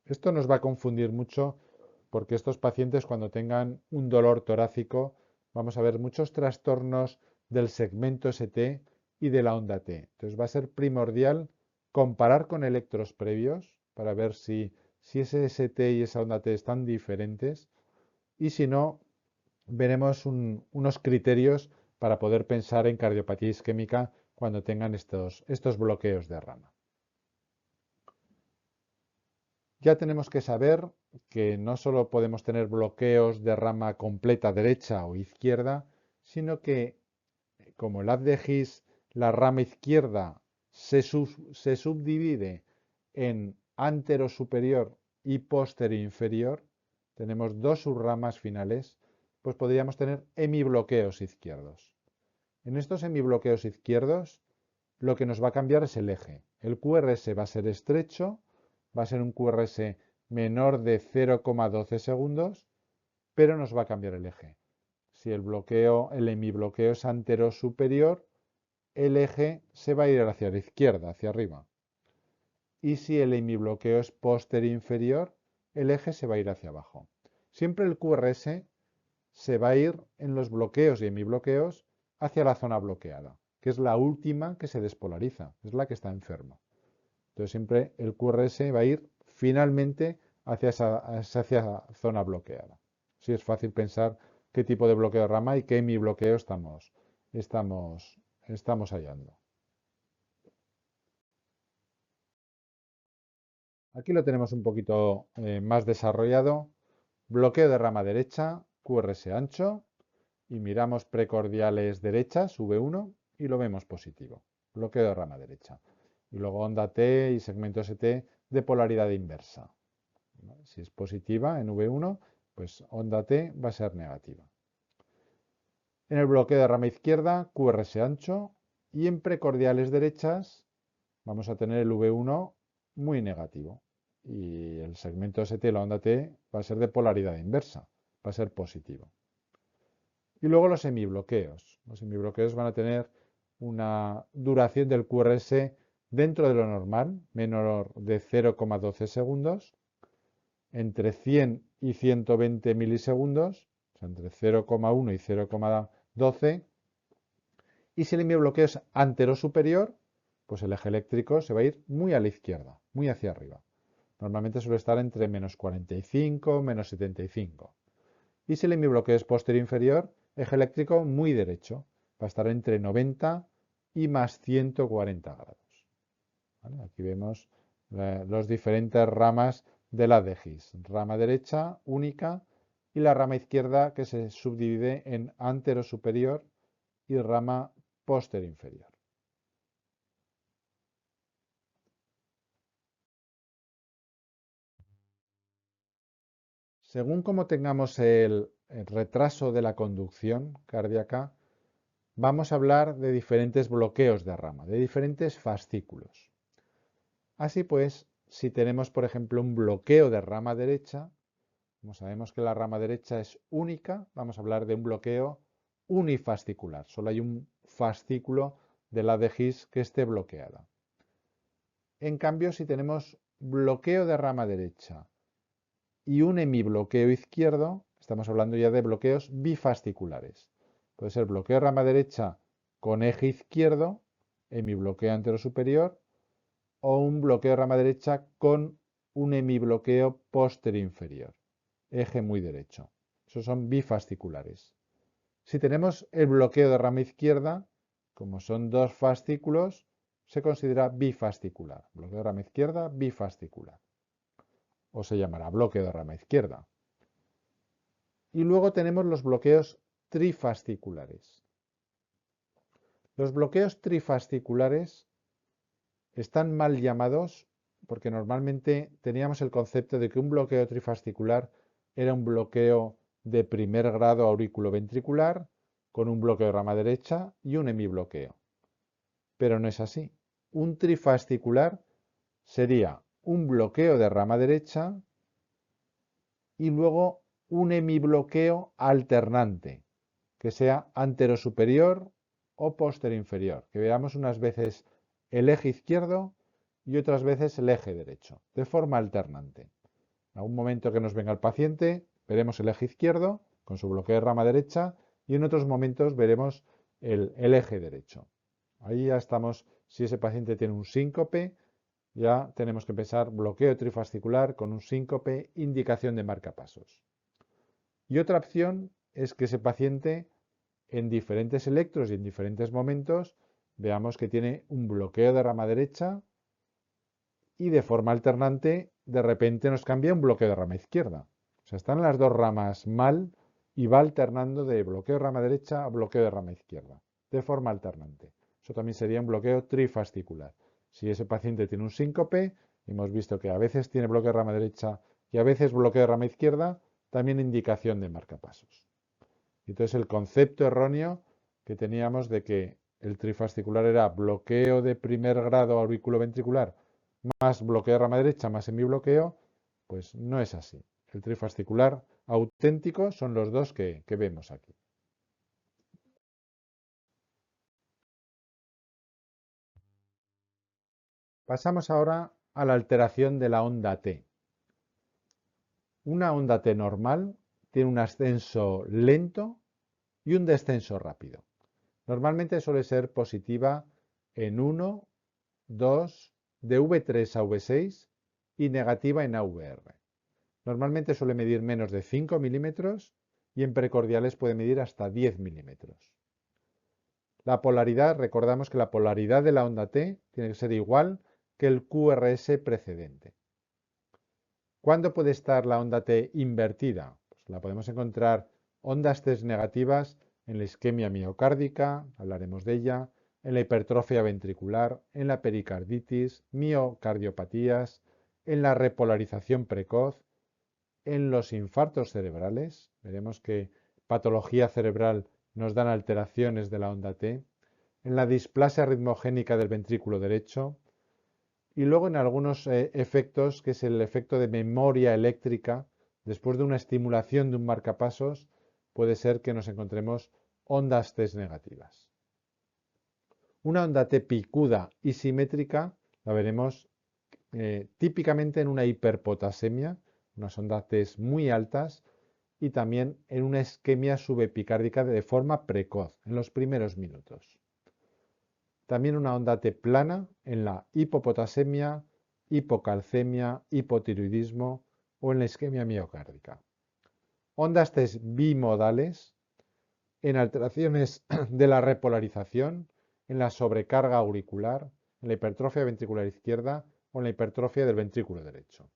Esto nos va a confundir mucho porque estos pacientes cuando tengan un dolor torácico vamos a ver muchos trastornos del segmento ST y de la onda T. Entonces va a ser primordial comparar con electros previos para ver si ese ST y esa onda T están diferentes y si no, veremos unos criterios para poder pensar en cardiopatía isquémica cuando tengan estos bloqueos de rama. Ya tenemos que saber que no solo podemos tener bloqueos de rama completa derecha o izquierda, sino que como el haz de His, la rama izquierda se subdivide en antero superior y póstero inferior, tenemos dos subramas finales, pues podríamos tener hemibloqueos izquierdos. En estos hemibloqueos izquierdos, lo que nos va a cambiar es el eje. El QRS va a ser estrecho, va a ser un QRS menor de 0,12 segundos, pero nos va a cambiar el eje. Si el hemibloqueo es antero superior, el eje se va a ir hacia la izquierda, hacia arriba. Y si el hemibloqueo es póstero inferior, el eje se va a ir hacia abajo. Siempre el QRS se va a ir en los bloqueos y hemibloqueos hacia la zona bloqueada, que es la última que se despolariza, es la que está enferma. Entonces siempre el QRS va a ir finalmente hacia esa zona bloqueada. Sí, es fácil pensar qué tipo de bloqueo de rama y qué hemibloqueo estamos hallando. Aquí lo tenemos un poquito más desarrollado. Bloqueo de rama derecha, QRS ancho, y miramos precordiales derechas, V1, y lo vemos positivo. Bloqueo de rama derecha. Y luego onda T y segmento ST de polaridad inversa. Si es positiva en V1, pues onda T va a ser negativa. En el bloqueo de rama izquierda, QRS ancho, y en precordiales derechas vamos a tener el V1 muy negativo. Y el segmento ST, la onda T, va a ser de polaridad inversa, va a ser positivo. Y luego los semibloqueos. Los semibloqueos van a tener una duración del QRS dentro de lo normal, menor de 0,12 segundos, entre 100 y 120 milisegundos, o sea, entre 0,1 y 0,12. Y si el hemibloqueo es antero superior, pues el eje eléctrico se va a ir muy a la izquierda, muy hacia arriba. Normalmente suele estar entre menos 45, menos 75. Y si el hemibloqueo es posterior inferior, eje eléctrico muy derecho. Va a estar entre 90 y más 140 grados. ¿Vale? Aquí vemos las diferentes ramas de la de His. Rama derecha única y la rama izquierda que se subdivide en antero superior y rama posterior inferior. Según como tengamos el retraso de la conducción cardíaca, vamos a hablar de diferentes bloqueos de rama, de diferentes fascículos. Así pues, si tenemos, por ejemplo, un bloqueo de rama derecha, como sabemos que la rama derecha es única, vamos a hablar de un bloqueo unifascicular. Solo hay un fascículo de la de His que esté bloqueada. En cambio, si tenemos bloqueo de rama derecha y un hemibloqueo izquierdo, estamos hablando ya de bloqueos bifasciculares. Puede ser bloqueo de rama derecha con eje izquierdo, hemibloqueo antero superior, o un bloqueo de rama derecha con un hemibloqueo posterior inferior, eje muy derecho. Esos son bifasciculares. Si tenemos el bloqueo de rama izquierda, como son dos fascículos, se considera bifascicular. Bloqueo de rama izquierda, bifascicular. O se llamará bloqueo de rama izquierda. Y luego tenemos los bloqueos trifasciculares. Los bloqueos trifasciculares están mal llamados porque normalmente teníamos el concepto de que un bloqueo trifascicular era un bloqueo de primer grado auriculoventricular con un bloqueo de rama derecha y un hemibloqueo. Pero no es así. Un trifascicular sería un bloqueo de rama derecha y luego un hemibloqueo alternante, que sea antero superior o posterior inferior, que veamos unas veces el eje izquierdo y otras veces el eje derecho, de forma alternante. En algún momento que nos venga el paciente, veremos el eje izquierdo con su bloqueo de rama derecha y en otros momentos veremos el eje derecho. Ahí ya estamos, si ese paciente tiene un síncope, ya tenemos que pensar bloqueo trifascicular con un síncope, indicación de marcapasos. Y otra opción es que ese paciente en diferentes electros y en diferentes momentos veamos que tiene un bloqueo de rama derecha y de forma alternante de repente nos cambia un bloqueo de rama izquierda. O sea, están las dos ramas mal y va alternando de bloqueo de rama derecha a bloqueo de rama izquierda, de forma alternante. Eso también sería un bloqueo trifascicular. Si ese paciente tiene un síncope, hemos visto que a veces tiene bloqueo de rama derecha y a veces bloqueo de rama izquierda, también indicación de marcapasos. Entonces el concepto erróneo que teníamos de que el trifascicular era bloqueo de primer grado auriculoventricular más bloqueo de rama derecha más semibloqueo, pues no es así. El trifascicular auténtico son los dos que vemos aquí. Pasamos ahora a la alteración de la onda T. Una onda T normal tiene un ascenso lento y un descenso rápido. Normalmente suele ser positiva en 1, 2, de V3 a V6 y negativa en AVR. Normalmente suele medir menos de 5 milímetros y en precordiales puede medir hasta 10 milímetros. La polaridad, recordamos que la polaridad de la onda T tiene que ser igual que el QRS precedente. ¿Cuándo puede estar la onda T invertida? Pues la podemos encontrar ondas T negativas en la isquemia miocárdica, hablaremos de ella, en la hipertrofia ventricular, en la pericarditis, miocardiopatías, en la repolarización precoz, en los infartos cerebrales. Veremos que patología cerebral nos dan alteraciones de la onda T, en la displasia ritmogénica del ventrículo derecho, y luego en algunos efectos, que es el efecto de memoria eléctrica, después de una estimulación de un marcapasos, puede ser que nos encontremos ondas T negativas. Una onda T picuda y simétrica la veremos típicamente en una hiperpotasemia, unas ondas T muy altas, y también en una isquemia subepicárdica de forma precoz, en los primeros minutos. También una onda T plana en la hipopotasemia, hipocalcemia, hipotiroidismo o en la isquemia miocárdica. Ondas T bimodales en alteraciones de la repolarización, en la sobrecarga auricular, en la hipertrofia ventricular izquierda o en la hipertrofia del ventrículo derecho.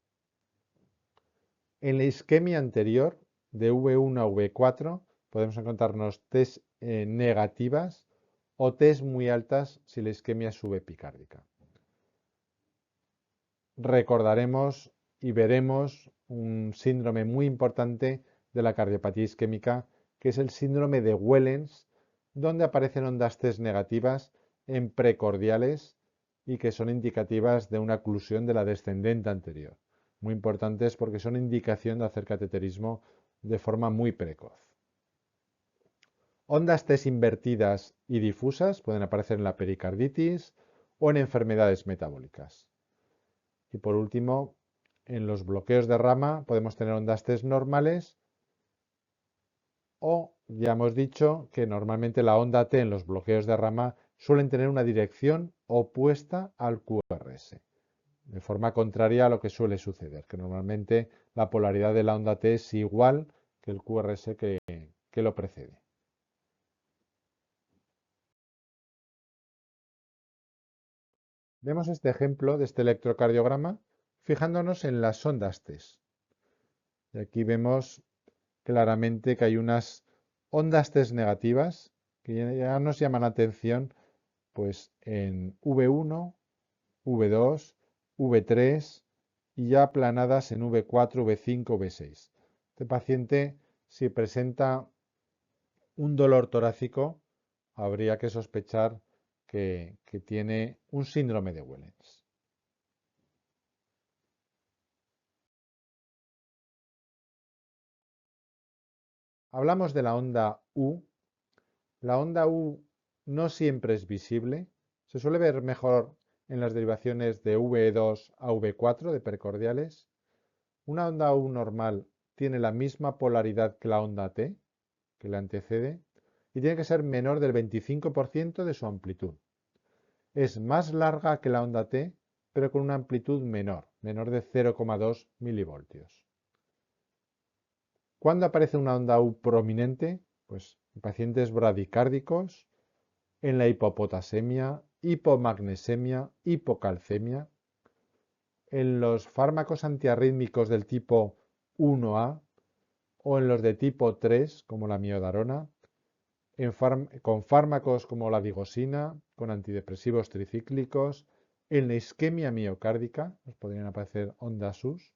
En la isquemia anterior, de V1 a V4, podemos encontrarnos T negativas o T muy altas si la isquemia es subepicárdica. Recordaremos y veremos un síndrome muy importante de la cardiopatía isquémica, que es el síndrome de Wellens, donde aparecen ondas T negativas en precordiales y que son indicativas de una oclusión de la descendente anterior. Muy importantes porque son indicación de hacer cateterismo de forma muy precoz. Ondas T invertidas y difusas pueden aparecer en la pericarditis o en enfermedades metabólicas. Y por último, en los bloqueos de rama podemos tener ondas T normales o ya hemos dicho que normalmente la onda T en los bloqueos de rama suelen tener una dirección opuesta al QRS, de forma contraria a lo que suele suceder, que normalmente la polaridad de la onda T es igual que el QRS que lo precede. Vemos este ejemplo de este electrocardiograma fijándonos en las ondas T. Y aquí vemos claramente que hay unas ondas T negativas que ya nos llaman la atención pues en V1, V2, V3 y ya aplanadas en V4, V5, V6. Este paciente, si presenta un dolor torácico, habría que sospechar que tiene un síndrome de Wellens. Hablamos de la onda U. La onda U no siempre es visible. Se suele ver mejor en las derivaciones de V2 a V4 de precordiales. Una onda U normal tiene la misma polaridad que la onda T, que le antecede, y tiene que ser menor del 25% de su amplitud. Es más larga que la onda T, pero con una amplitud menor de 0,2 milivoltios. ¿Cuándo aparece una onda U prominente? Pues en pacientes bradicárdicos, en la hipopotasemia, hipomagnesemia, hipocalcemia, en los fármacos antiarrítmicos del tipo 1A o en los de tipo 3, como la miodarona, con fármacos como la digosina, con antidepresivos tricíclicos, en la isquemia miocárdica, nos podrían aparecer ondas SUS,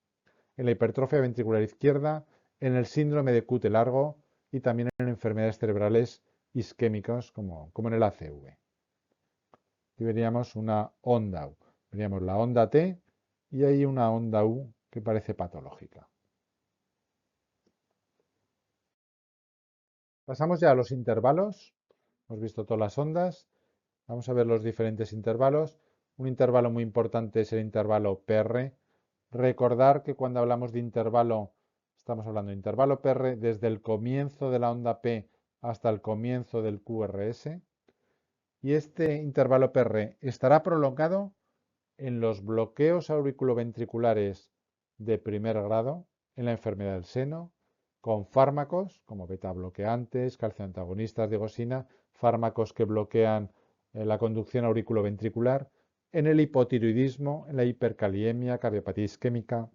en la hipertrofia ventricular izquierda, en el síndrome de QT largo y también en enfermedades cerebrales isquémicas como en el ACV. Aquí veríamos una onda U. Veríamos la onda T y hay una onda U que parece patológica. Pasamos ya a los intervalos. Hemos visto todas las ondas. Vamos a ver los diferentes intervalos. Un intervalo muy importante es el intervalo PR. Recordar que cuando hablamos de intervalo, estamos hablando de intervalo PR desde el comienzo de la onda P hasta el comienzo del QRS. Y este intervalo PR estará prolongado en los bloqueos auriculoventriculares de primer grado, en la enfermedad del seno, con fármacos como beta bloqueantes, calcioantagonistas, digosina, fármacos que bloquean la conducción auriculoventricular, en el hipotiroidismo, en la hipercaliemia, cardiopatía isquémica,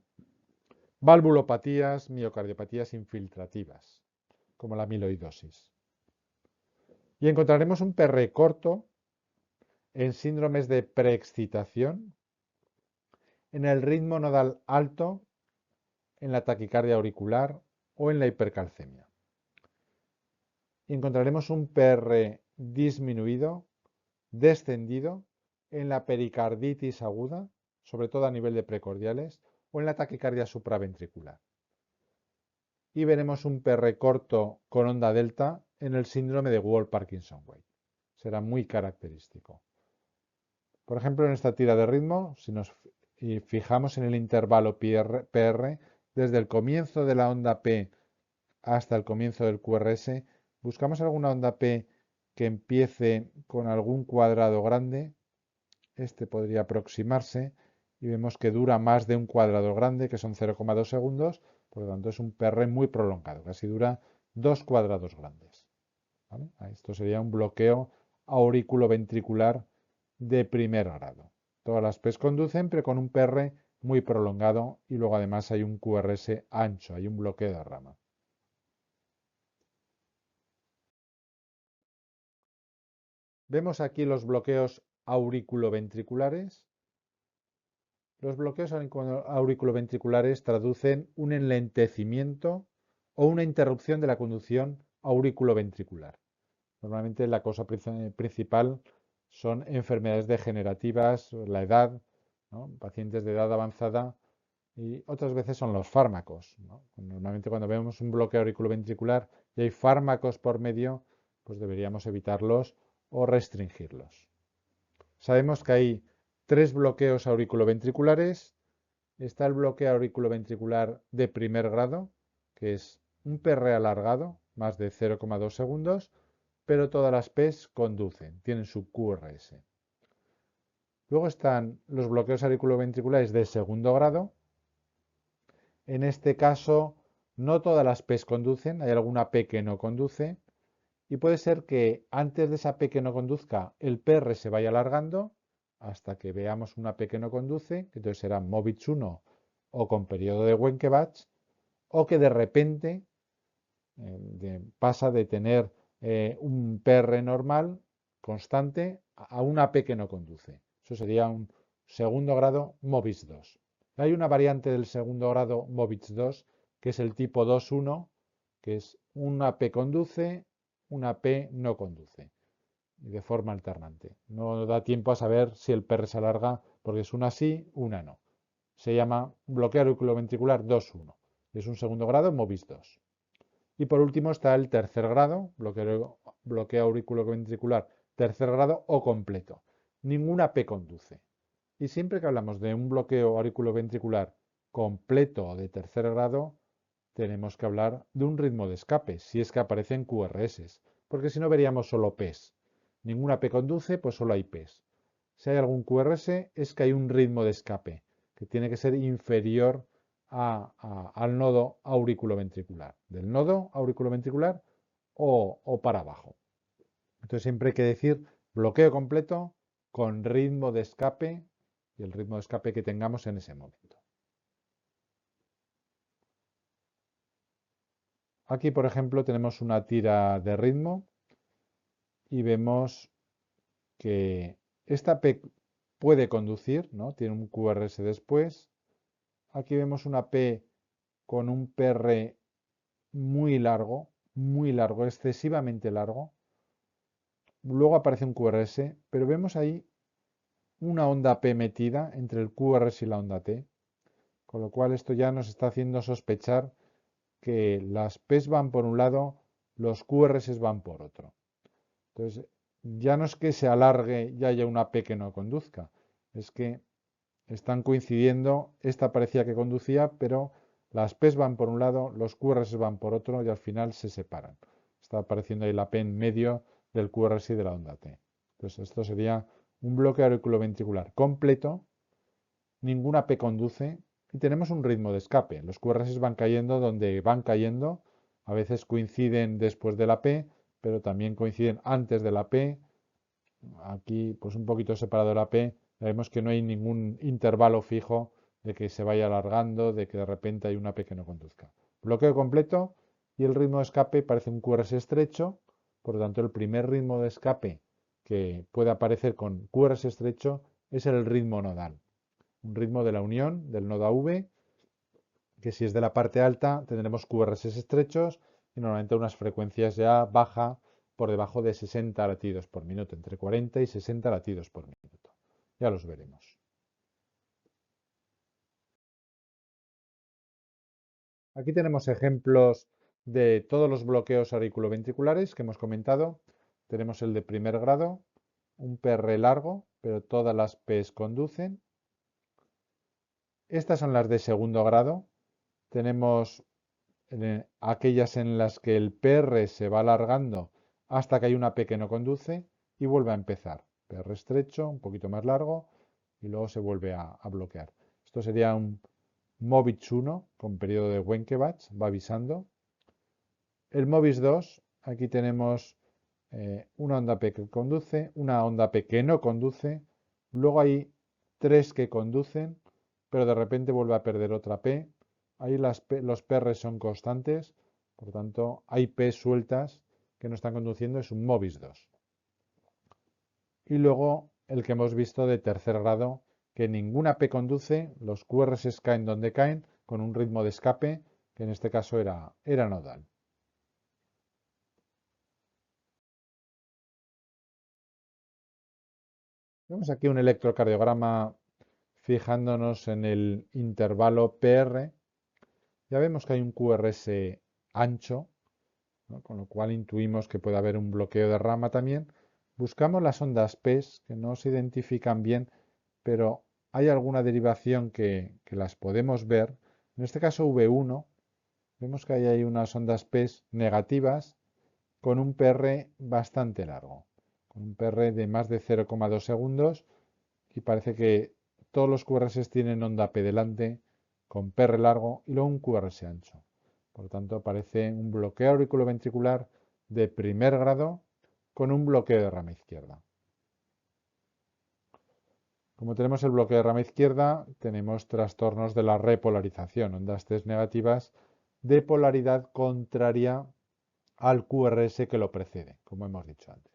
valvulopatías, miocardiopatías infiltrativas, como la amiloidosis. Y encontraremos un PR corto en síndromes de preexcitación, en el ritmo nodal alto, en la taquicardia auricular o en la hipercalcemia. Y encontraremos un PR disminuido, descendido, en la pericarditis aguda, sobre todo a nivel de precordiales, o en la taquicardia supraventricular. Y veremos un PR corto con onda delta en el síndrome de Wolff-Parkinson-White. Será muy característico. Por ejemplo, en esta tira de ritmo, si nos fijamos en el intervalo PR, desde el comienzo de la onda P hasta el comienzo del QRS, buscamos alguna onda P que empiece con algún cuadrado grande. Este podría aproximarse y vemos que dura más de un cuadrado grande, que son 0,2 segundos, por lo tanto es un PR muy prolongado, casi dura 2 cuadrados grandes. ¿Vale? Esto sería un bloqueo auriculoventricular de primer grado. Todas las P's conducen, pero con un PR muy prolongado y luego además hay un QRS ancho, hay un bloqueo de rama. Vemos aquí los bloqueos auriculoventriculares. Los bloqueos auriculoventriculares traducen un enlentecimiento o una interrupción de la conducción auriculoventricular. Normalmente la causa principal son enfermedades degenerativas, la edad, ¿no? Pacientes de edad avanzada y otras veces son los fármacos, ¿no? Normalmente cuando vemos un bloqueo auriculoventricular y hay fármacos por medio, pues deberíamos evitarlos o restringirlos. Sabemos que hay 3 bloqueos auriculoventriculares. Está el bloqueo auriculoventricular de primer grado, que es un PR alargado, más de 0,2 segundos, pero todas las P's conducen, tienen su QRS. Luego están los bloqueos auriculoventriculares de segundo grado. En este caso, no todas las P's conducen, hay alguna P que no conduce, y puede ser que antes de esa P que no conduzca, el PR se vaya alargando hasta que veamos una P que no conduce, que entonces será Movitz 1 o con periodo de Wenckebach, o que de repente pasa de tener un PR normal, constante, a una P que no conduce. Eso sería un segundo grado Movitz 2. Hay una variante del segundo grado Movitz 2, que es el tipo 2.1, que es una P conduce, una P no conduce, y de forma alternante. No da tiempo a saber si el PR se alarga, porque es una sí, una no. Se llama bloqueo auriculoventricular 2.1. Es un segundo grado Movitz 2. Y por último está el tercer grado, bloqueo auriculoventricular tercer grado o completo. Ninguna P conduce. Y siempre que hablamos de un bloqueo auriculoventricular completo o de tercer grado, tenemos que hablar de un ritmo de escape, si es que aparecen QRS, porque si no veríamos solo P's. Ninguna P conduce, pues solo hay P's. Si hay algún QRS, es que hay un ritmo de escape, que tiene que ser inferior al nodo auriculoventricular, del nodo auriculoventricular o para abajo. Entonces siempre hay que decir bloqueo completo con ritmo de escape y el ritmo de escape que tengamos en ese momento. Aquí, por ejemplo, tenemos una tira de ritmo y vemos que esta P puede conducir, ¿no? Tiene un QRS después. Aquí vemos una P con un PR muy largo, excesivamente largo. Luego aparece un QRS, pero vemos ahí una onda P metida entre el QRS y la onda T, con lo cual esto ya nos está haciendo sospechar que las P's van por un lado, los QRS van por otro. Entonces, ya no es que se alargue y haya una P que no conduzca, es que están coincidiendo, esta parecía que conducía, pero las P's van por un lado, los QRS van por otro y al final se separan. Está apareciendo ahí la P en medio del QRS y de la onda T. Entonces, esto sería un bloque auriculoventricular completo, ninguna P conduce y tenemos un ritmo de escape. Los QRS van cayendo donde van cayendo, a veces coinciden después de la P, pero también coinciden antes de la P. Aquí, pues un poquito separado de la P, vemos que no hay ningún intervalo fijo de que se vaya alargando, de que de repente hay una P que no conduzca. Bloqueo completo y el ritmo de escape parece un QRS estrecho, por lo tanto el primer ritmo de escape que puede aparecer con QRS estrecho es el ritmo nodal, un ritmo de la unión del nodo V, que si es de la parte alta tendremos QRS estrechos y normalmente unas frecuencias ya baja por debajo de 60 latidos por minuto, entre 40 y 60 latidos por minuto. Ya los veremos. Aquí tenemos ejemplos de todos los bloqueos auriculoventriculares que hemos comentado. Tenemos el de primer grado, un PR largo, pero todas las P's conducen. Estas son las de segundo grado. Tenemos aquellas en las que el PR se va alargando hasta que hay una P que no conduce y vuelve a empezar. PR estrecho, un poquito más largo y luego se vuelve a bloquear. Esto sería un MOVIS 1 con periodo de Wenckebach, va avisando. El MOVIS 2, aquí tenemos una onda P que conduce, una onda P que no conduce, luego hay tres que conducen, pero de repente vuelve a perder otra P. Ahí los PR son constantes, por lo tanto hay P sueltas que no están conduciendo, es un MOVIS 2. Y luego el que hemos visto de tercer grado, que ninguna P conduce, los QRS caen donde caen, con un ritmo de escape, que en este caso era nodal. Vemos aquí un electrocardiograma fijándonos en el intervalo PR. Ya vemos que hay un QRS ancho, ¿no? Con lo cual intuimos que puede haber un bloqueo de rama también. Buscamos las ondas P que no se identifican bien, pero hay alguna derivación que las podemos ver. En este caso V1, vemos que hay unas ondas P negativas con un PR bastante largo, con un PR de más de 0,2 segundos y parece que todos los QRS tienen onda P delante con PR largo y luego un QRS ancho. Por lo tanto, parece un bloqueo auriculoventricular de primer grado con un bloqueo de rama izquierda. Como tenemos el bloqueo de rama izquierda, tenemos trastornos de la repolarización, ondas T negativas de polaridad contraria al QRS que lo precede, como hemos dicho antes.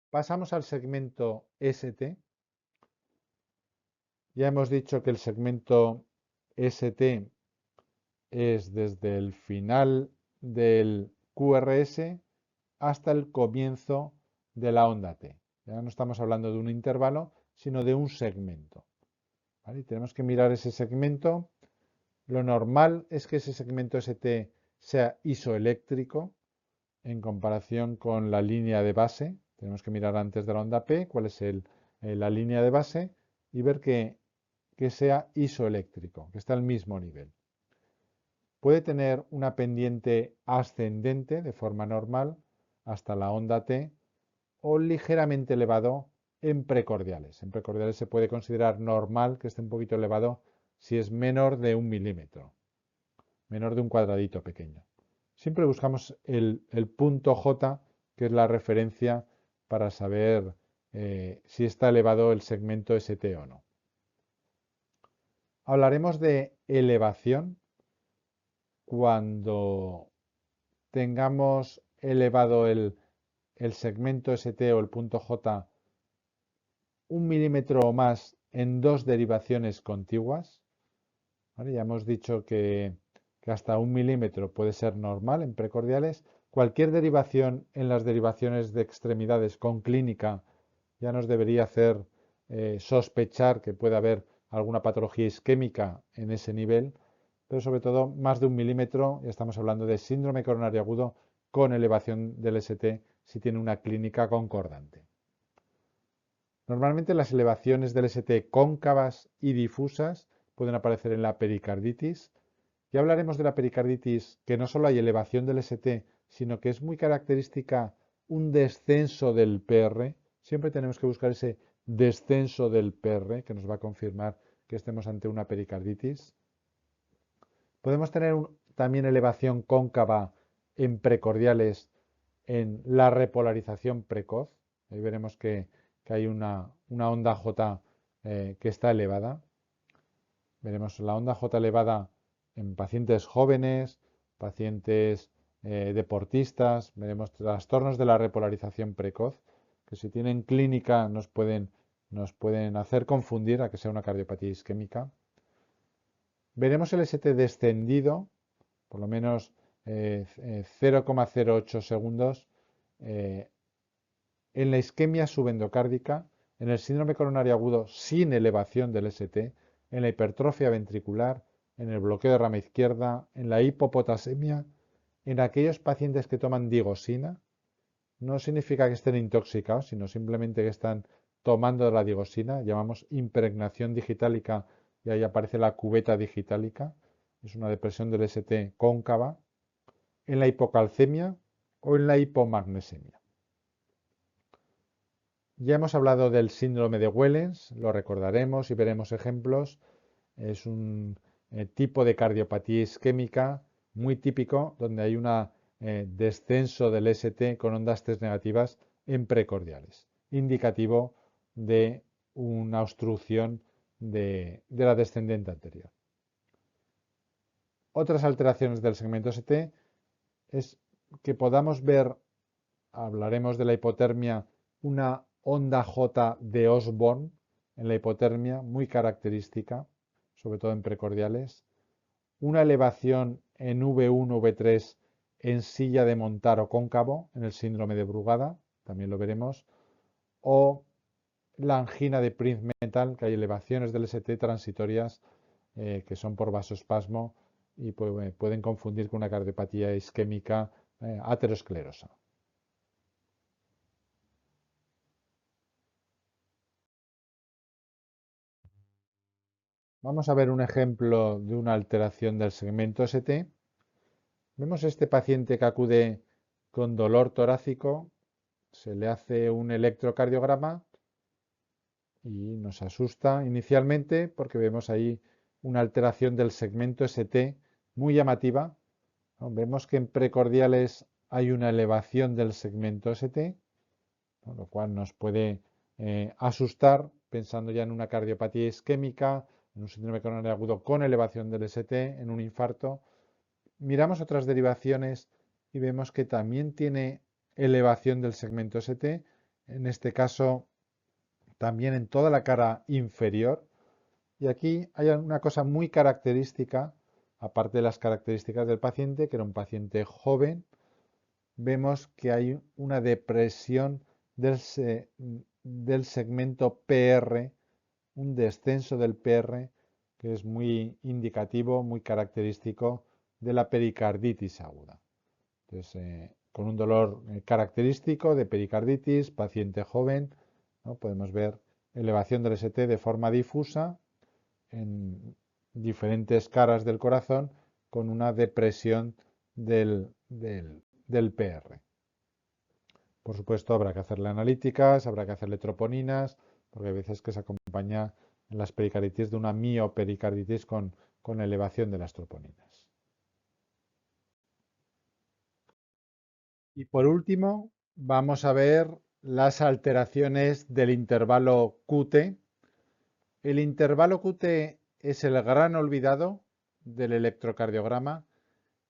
Pasamos al segmento ST. Ya hemos dicho que el segmento ST es desde el final del QRS hasta el comienzo de la onda T. Ya no estamos hablando de un intervalo, sino de un segmento. ¿Vale? Y tenemos que mirar ese segmento. Lo normal es que ese segmento ST sea isoeléctrico en comparación con la línea de base. Tenemos que mirar antes de la onda P cuál es la línea de base y ver que sea isoeléctrico, que está al mismo nivel. Puede tener una pendiente ascendente de forma normal hasta la onda T o ligeramente elevado en precordiales. En precordiales se puede considerar normal que esté un poquito elevado si es menor de 1 milímetro, menor de un cuadradito pequeño. Siempre buscamos el punto J que es la referencia para saber si está elevado el segmento ST o no. Hablaremos de elevación cuando tengamos elevado el segmento ST o el punto J 1 milímetro o más en dos derivaciones contiguas. ¿Vale? Ya hemos dicho que hasta 1 milímetro puede ser normal en precordiales. Cualquier derivación en las derivaciones de extremidades con clínica ya nos debería hacer sospechar que puede haber alguna patología isquémica en ese nivel, pero sobre todo más de 1 milímetro, ya estamos hablando de síndrome coronario agudo con elevación del ST si tiene una clínica concordante. Normalmente las elevaciones del ST cóncavas y difusas pueden aparecer en la pericarditis. Ya hablaremos de la pericarditis, que no solo hay elevación del ST, sino que es muy característica un descenso del PR. Siempre tenemos que buscar ese descenso del PR, que nos va a confirmar que estemos ante una pericarditis. Podemos tener también elevación cóncava en precordiales en la repolarización precoz. Ahí veremos que hay una onda J que está elevada. Veremos la onda J elevada en pacientes jóvenes, pacientes deportistas. Veremos trastornos de la repolarización precoz, que si tienen clínica nos pueden hacer confundir a que sea una cardiopatía isquémica. Veremos el ST descendido, por lo menos 0,08 segundos, en la isquemia subendocárdica, en el síndrome coronario agudo sin elevación del ST, en la hipertrofia ventricular, en el bloqueo de rama izquierda, en la hipopotasemia, en aquellos pacientes que toman digosina. No significa que estén intoxicados, sino simplemente que están tomando la digosina, llamamos impregnación digitálica y ahí aparece la cubeta digitálica, es una depresión del ST cóncava, en la hipocalcemia o en la hipomagnesemia. Ya hemos hablado del síndrome de Wellens, lo recordaremos y veremos ejemplos. Es un tipo de cardiopatía isquémica muy típico donde hay un descenso del ST con ondas T negativas en precordiales, indicativo de una obstrucción de la descendente anterior. Otras alteraciones del segmento ST es que podamos ver, hablaremos de la hipotermia, una onda J de Osborn en la hipotermia muy característica, sobre todo en precordiales, una elevación en V1, V3 en silla de montar o cóncavo en el síndrome de Brugada, también lo veremos, o la angina de Prinzmetal, que hay elevaciones del ST transitorias que son por vasospasmo y pueden confundir con una cardiopatía isquémica aterosclerosa. Vamos a ver un ejemplo de una alteración del segmento ST. Vemos este paciente que acude con dolor torácico, se le hace un electrocardiograma y nos asusta inicialmente porque vemos ahí una alteración del segmento ST muy llamativa. Vemos que en precordiales hay una elevación del segmento ST, lo cual nos puede asustar pensando ya en una cardiopatía isquémica, en un síndrome coronario agudo con elevación del ST, en un infarto. Miramos otras derivaciones y vemos que también tiene elevación del segmento ST, en este caso también en toda la cara inferior. Y aquí hay una cosa muy característica, aparte de las características del paciente, que era un paciente joven, vemos que hay una depresión del segmento PR, un descenso del PR, que es muy indicativo, muy característico de la pericarditis aguda. Entonces, con un dolor característico de pericarditis, paciente joven, ¿no? Podemos ver elevación del ST de forma difusa en diferentes caras del corazón con una depresión del PR. Por supuesto, habrá que hacerle analíticas, habrá que hacerle troponinas, porque hay veces que se acompaña en las pericarditis de una miopericarditis con elevación de las troponinas. Y por último, vamos a ver las alteraciones del intervalo QT. El intervalo QT es el gran olvidado del electrocardiograma.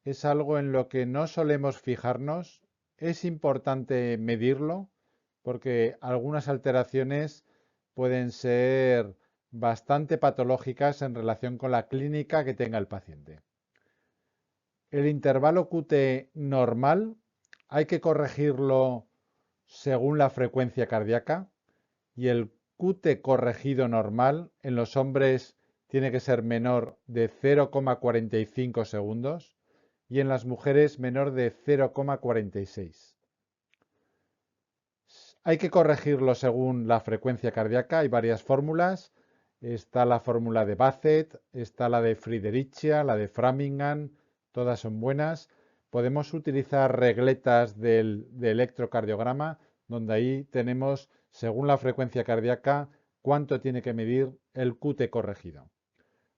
Es algo en lo que no solemos fijarnos. Es importante medirlo porque algunas alteraciones pueden ser bastante patológicas en relación con la clínica que tenga el paciente. El intervalo QT normal hay que corregirlo según la frecuencia cardíaca y el QT corregido normal en los hombres tiene que ser menor de 0,45 segundos y en las mujeres menor de 0,46. Hay que corregirlo según la frecuencia cardíaca. Hay varias fórmulas. Está la fórmula de Bassett, está la de Friederichia, la de Framingham. Todas son buenas. Podemos utilizar regletas de electrocardiograma, donde ahí tenemos, según la frecuencia cardíaca, cuánto tiene que medir el QT corregido.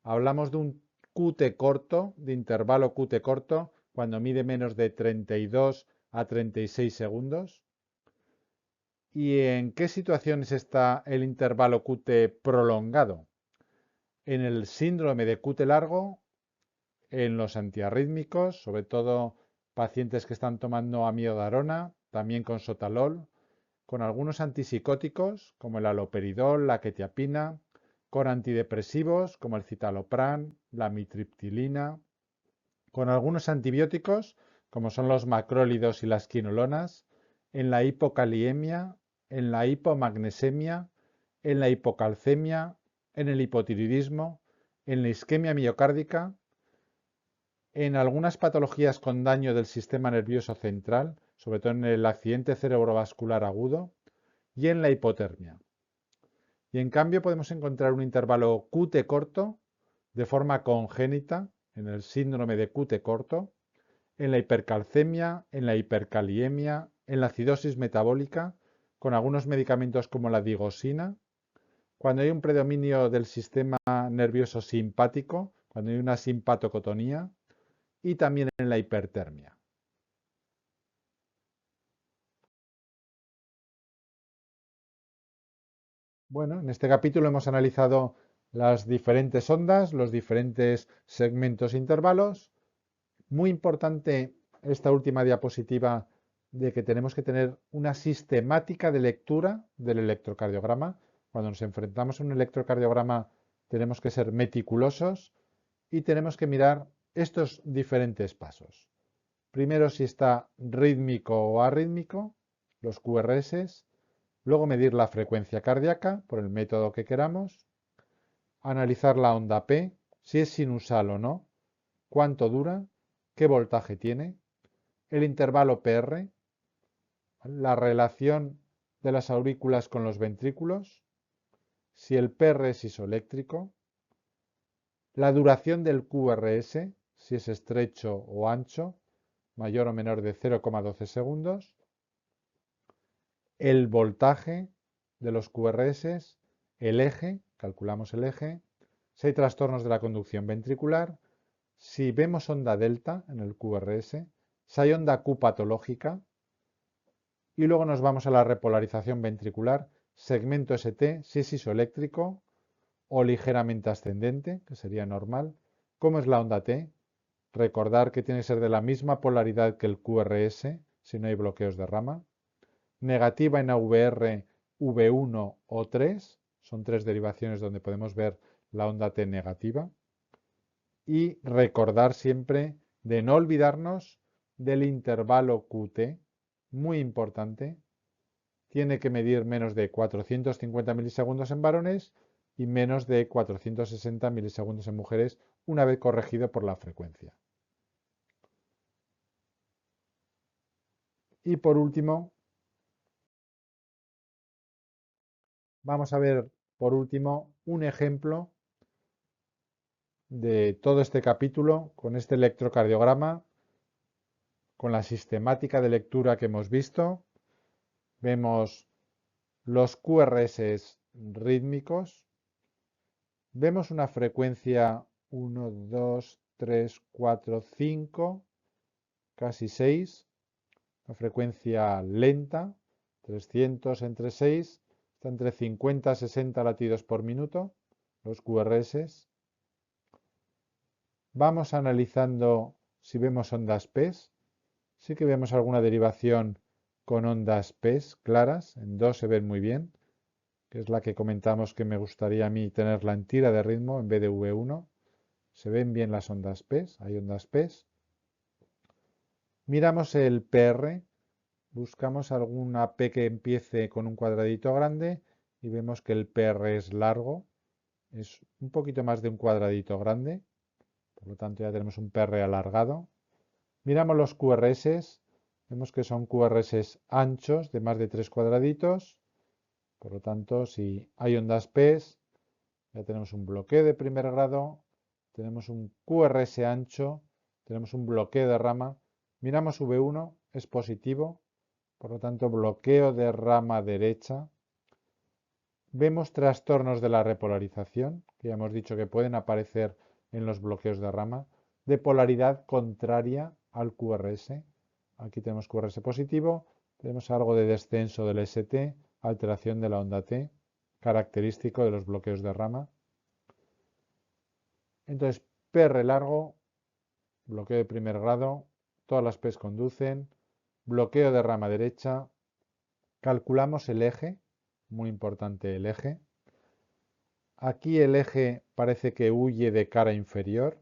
Hablamos de un QT corto, de intervalo QT corto, cuando mide menos de 32 a 36 segundos. ¿Y en qué situaciones está el intervalo QT prolongado? En el síndrome de QT largo, en los antiarrítmicos, sobre todo pacientes que están tomando amiodarona, también con sotalol, con algunos antipsicóticos como el haloperidol, la quetiapina, con antidepresivos como el citalopram, la amitriptilina, con algunos antibióticos como son los macrólidos y las quinolonas, en la hipocaliemia, en la hipomagnesemia, en la hipocalcemia, en el hipotiroidismo, en la isquemia miocárdica, en algunas patologías con daño del sistema nervioso central, sobre todo en el accidente cerebrovascular agudo, y en la hipotermia. Y en cambio podemos encontrar un intervalo QT corto de forma congénita en el síndrome de QT corto, en la hipercalcemia, en la hiperkaliemia, en la acidosis metabólica, con algunos medicamentos como la digosina, cuando hay un predominio del sistema nervioso simpático, cuando hay una simpatocotonía, y también en la hipertermia. Bueno, en este capítulo hemos analizado las diferentes ondas, los diferentes segmentos e intervalos. Muy importante esta última diapositiva de que tenemos que tener una sistemática de lectura del electrocardiograma. Cuando nos enfrentamos a un electrocardiograma tenemos que ser meticulosos y tenemos que mirar estos diferentes pasos. Primero si está rítmico o arrítmico, los QRS, luego medir la frecuencia cardíaca por el método que queramos, analizar la onda P, si es sinusal o no, cuánto dura, qué voltaje tiene, el intervalo PR, la relación de las aurículas con los ventrículos, si el PR es isoeléctrico, la duración del QRS, si es estrecho o ancho, mayor o menor de 0,12 segundos, el voltaje de los QRS, el eje, calculamos el eje, si hay trastornos de la conducción ventricular, si vemos onda delta en el QRS, si hay onda Q patológica, y luego nos vamos a la repolarización ventricular, segmento ST, si es isoeléctrico o ligeramente ascendente, que sería normal. ¿Cómo es la onda T? Recordar que tiene que ser de la misma polaridad que el QRS, si no hay bloqueos de rama. Negativa en AVR, V1 o 3, son tres derivaciones donde podemos ver la onda T negativa. Y recordar siempre de no olvidarnos del intervalo QT, muy importante. Tiene que medir menos de 450 milisegundos en varones y menos de 460 milisegundos en mujeres, una vez corregido por la frecuencia. Y por último, vamos a ver por último un ejemplo de todo este capítulo con este electrocardiograma, con la sistemática de lectura que hemos visto. Vemos los QRS rítmicos. Vemos una frecuencia 1, 2, 3, 4, 5, casi 6. una frecuencia lenta, 300 entre 6, está entre 50 y 60 latidos por minuto, los QRS. Vamos analizando si vemos ondas PES. Sí que vemos alguna derivación con ondas PES claras, en 2 se ven muy bien, que es la que comentamos que me gustaría a mí tenerla en tira de ritmo en vez de V1. Se ven bien las ondas PES, hay ondas PES. Miramos el PR, buscamos alguna P que empiece con un cuadradito grande y vemos que el PR es largo, es un poquito más de un cuadradito grande, por lo tanto ya tenemos un PR alargado. Miramos los QRS, vemos que son QRS anchos de más de 3 cuadraditos, por lo tanto si hay ondas PES, ya tenemos un bloqueo de primer grado, tenemos un QRS ancho, tenemos un bloqueo de rama. Miramos V1, es positivo, por lo tanto bloqueo de rama derecha. Vemos trastornos de la repolarización, que ya hemos dicho que pueden aparecer en los bloqueos de rama, de polaridad contraria al QRS. Aquí tenemos QRS positivo, tenemos algo de descenso del ST, alteración de la onda T, característico de los bloqueos de rama. Entonces, PR largo, bloqueo de primer grado, todas las P's conducen, bloqueo de rama derecha, calculamos el eje, muy importante el eje. Aquí el eje parece que huye de cara inferior.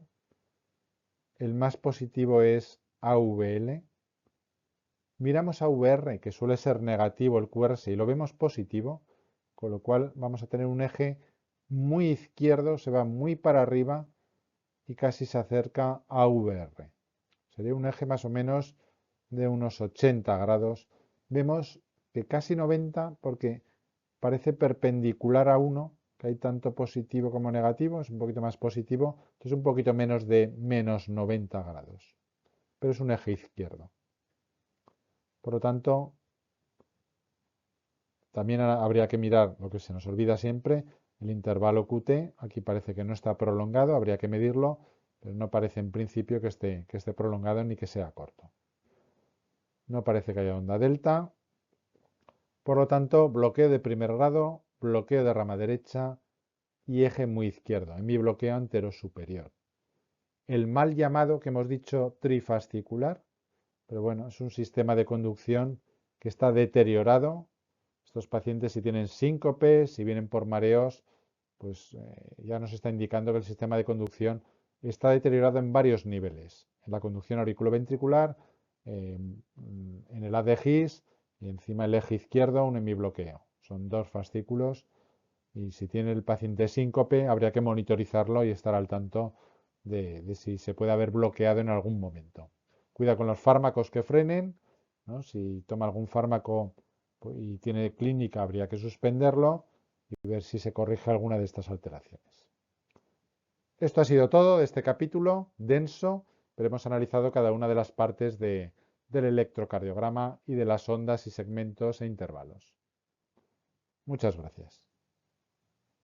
El más positivo es AVL. Miramos AVR, que suele ser negativo el QRS, y lo vemos positivo, con lo cual vamos a tener un eje muy izquierdo, se va muy para arriba y casi se acerca a VR. Sería un eje más o menos de unos 80 grados. Vemos que casi 90 porque parece perpendicular a 1, que hay tanto positivo como negativo, es un poquito más positivo, entonces un poquito menos de menos 90 grados. Pero es un eje izquierdo. Por lo tanto, también habría que mirar lo que se nos olvida siempre, el intervalo QT, aquí parece que no está prolongado, habría que medirlo, pero no parece en principio que esté prolongado ni que sea corto. No parece que haya onda delta. Por lo tanto, bloqueo de primer grado, bloqueo de rama derecha y eje muy izquierdo, en mi bloqueo antero superior. El mal llamado que hemos dicho trifascicular, pero bueno, es un sistema de conducción que está deteriorado. Estos pacientes si tienen síncope, si vienen por mareos, pues ya nos está indicando que el sistema de conducción está deteriorado en varios niveles. En la conducción auriculoventricular, en el ADGIS y encima el eje izquierdo un hemibloqueo. Son 2 fascículos y si tiene el paciente síncope habría que monitorizarlo y estar al tanto de si se puede haber bloqueado en algún momento. Cuida con los fármacos que frenen, ¿no? Si toma algún fármaco y tiene clínica habría que suspenderlo y ver si se corrige alguna de estas alteraciones. Esto ha sido todo de este capítulo denso, pero hemos analizado cada una de las partes del electrocardiograma y de las ondas y segmentos e intervalos. Muchas gracias.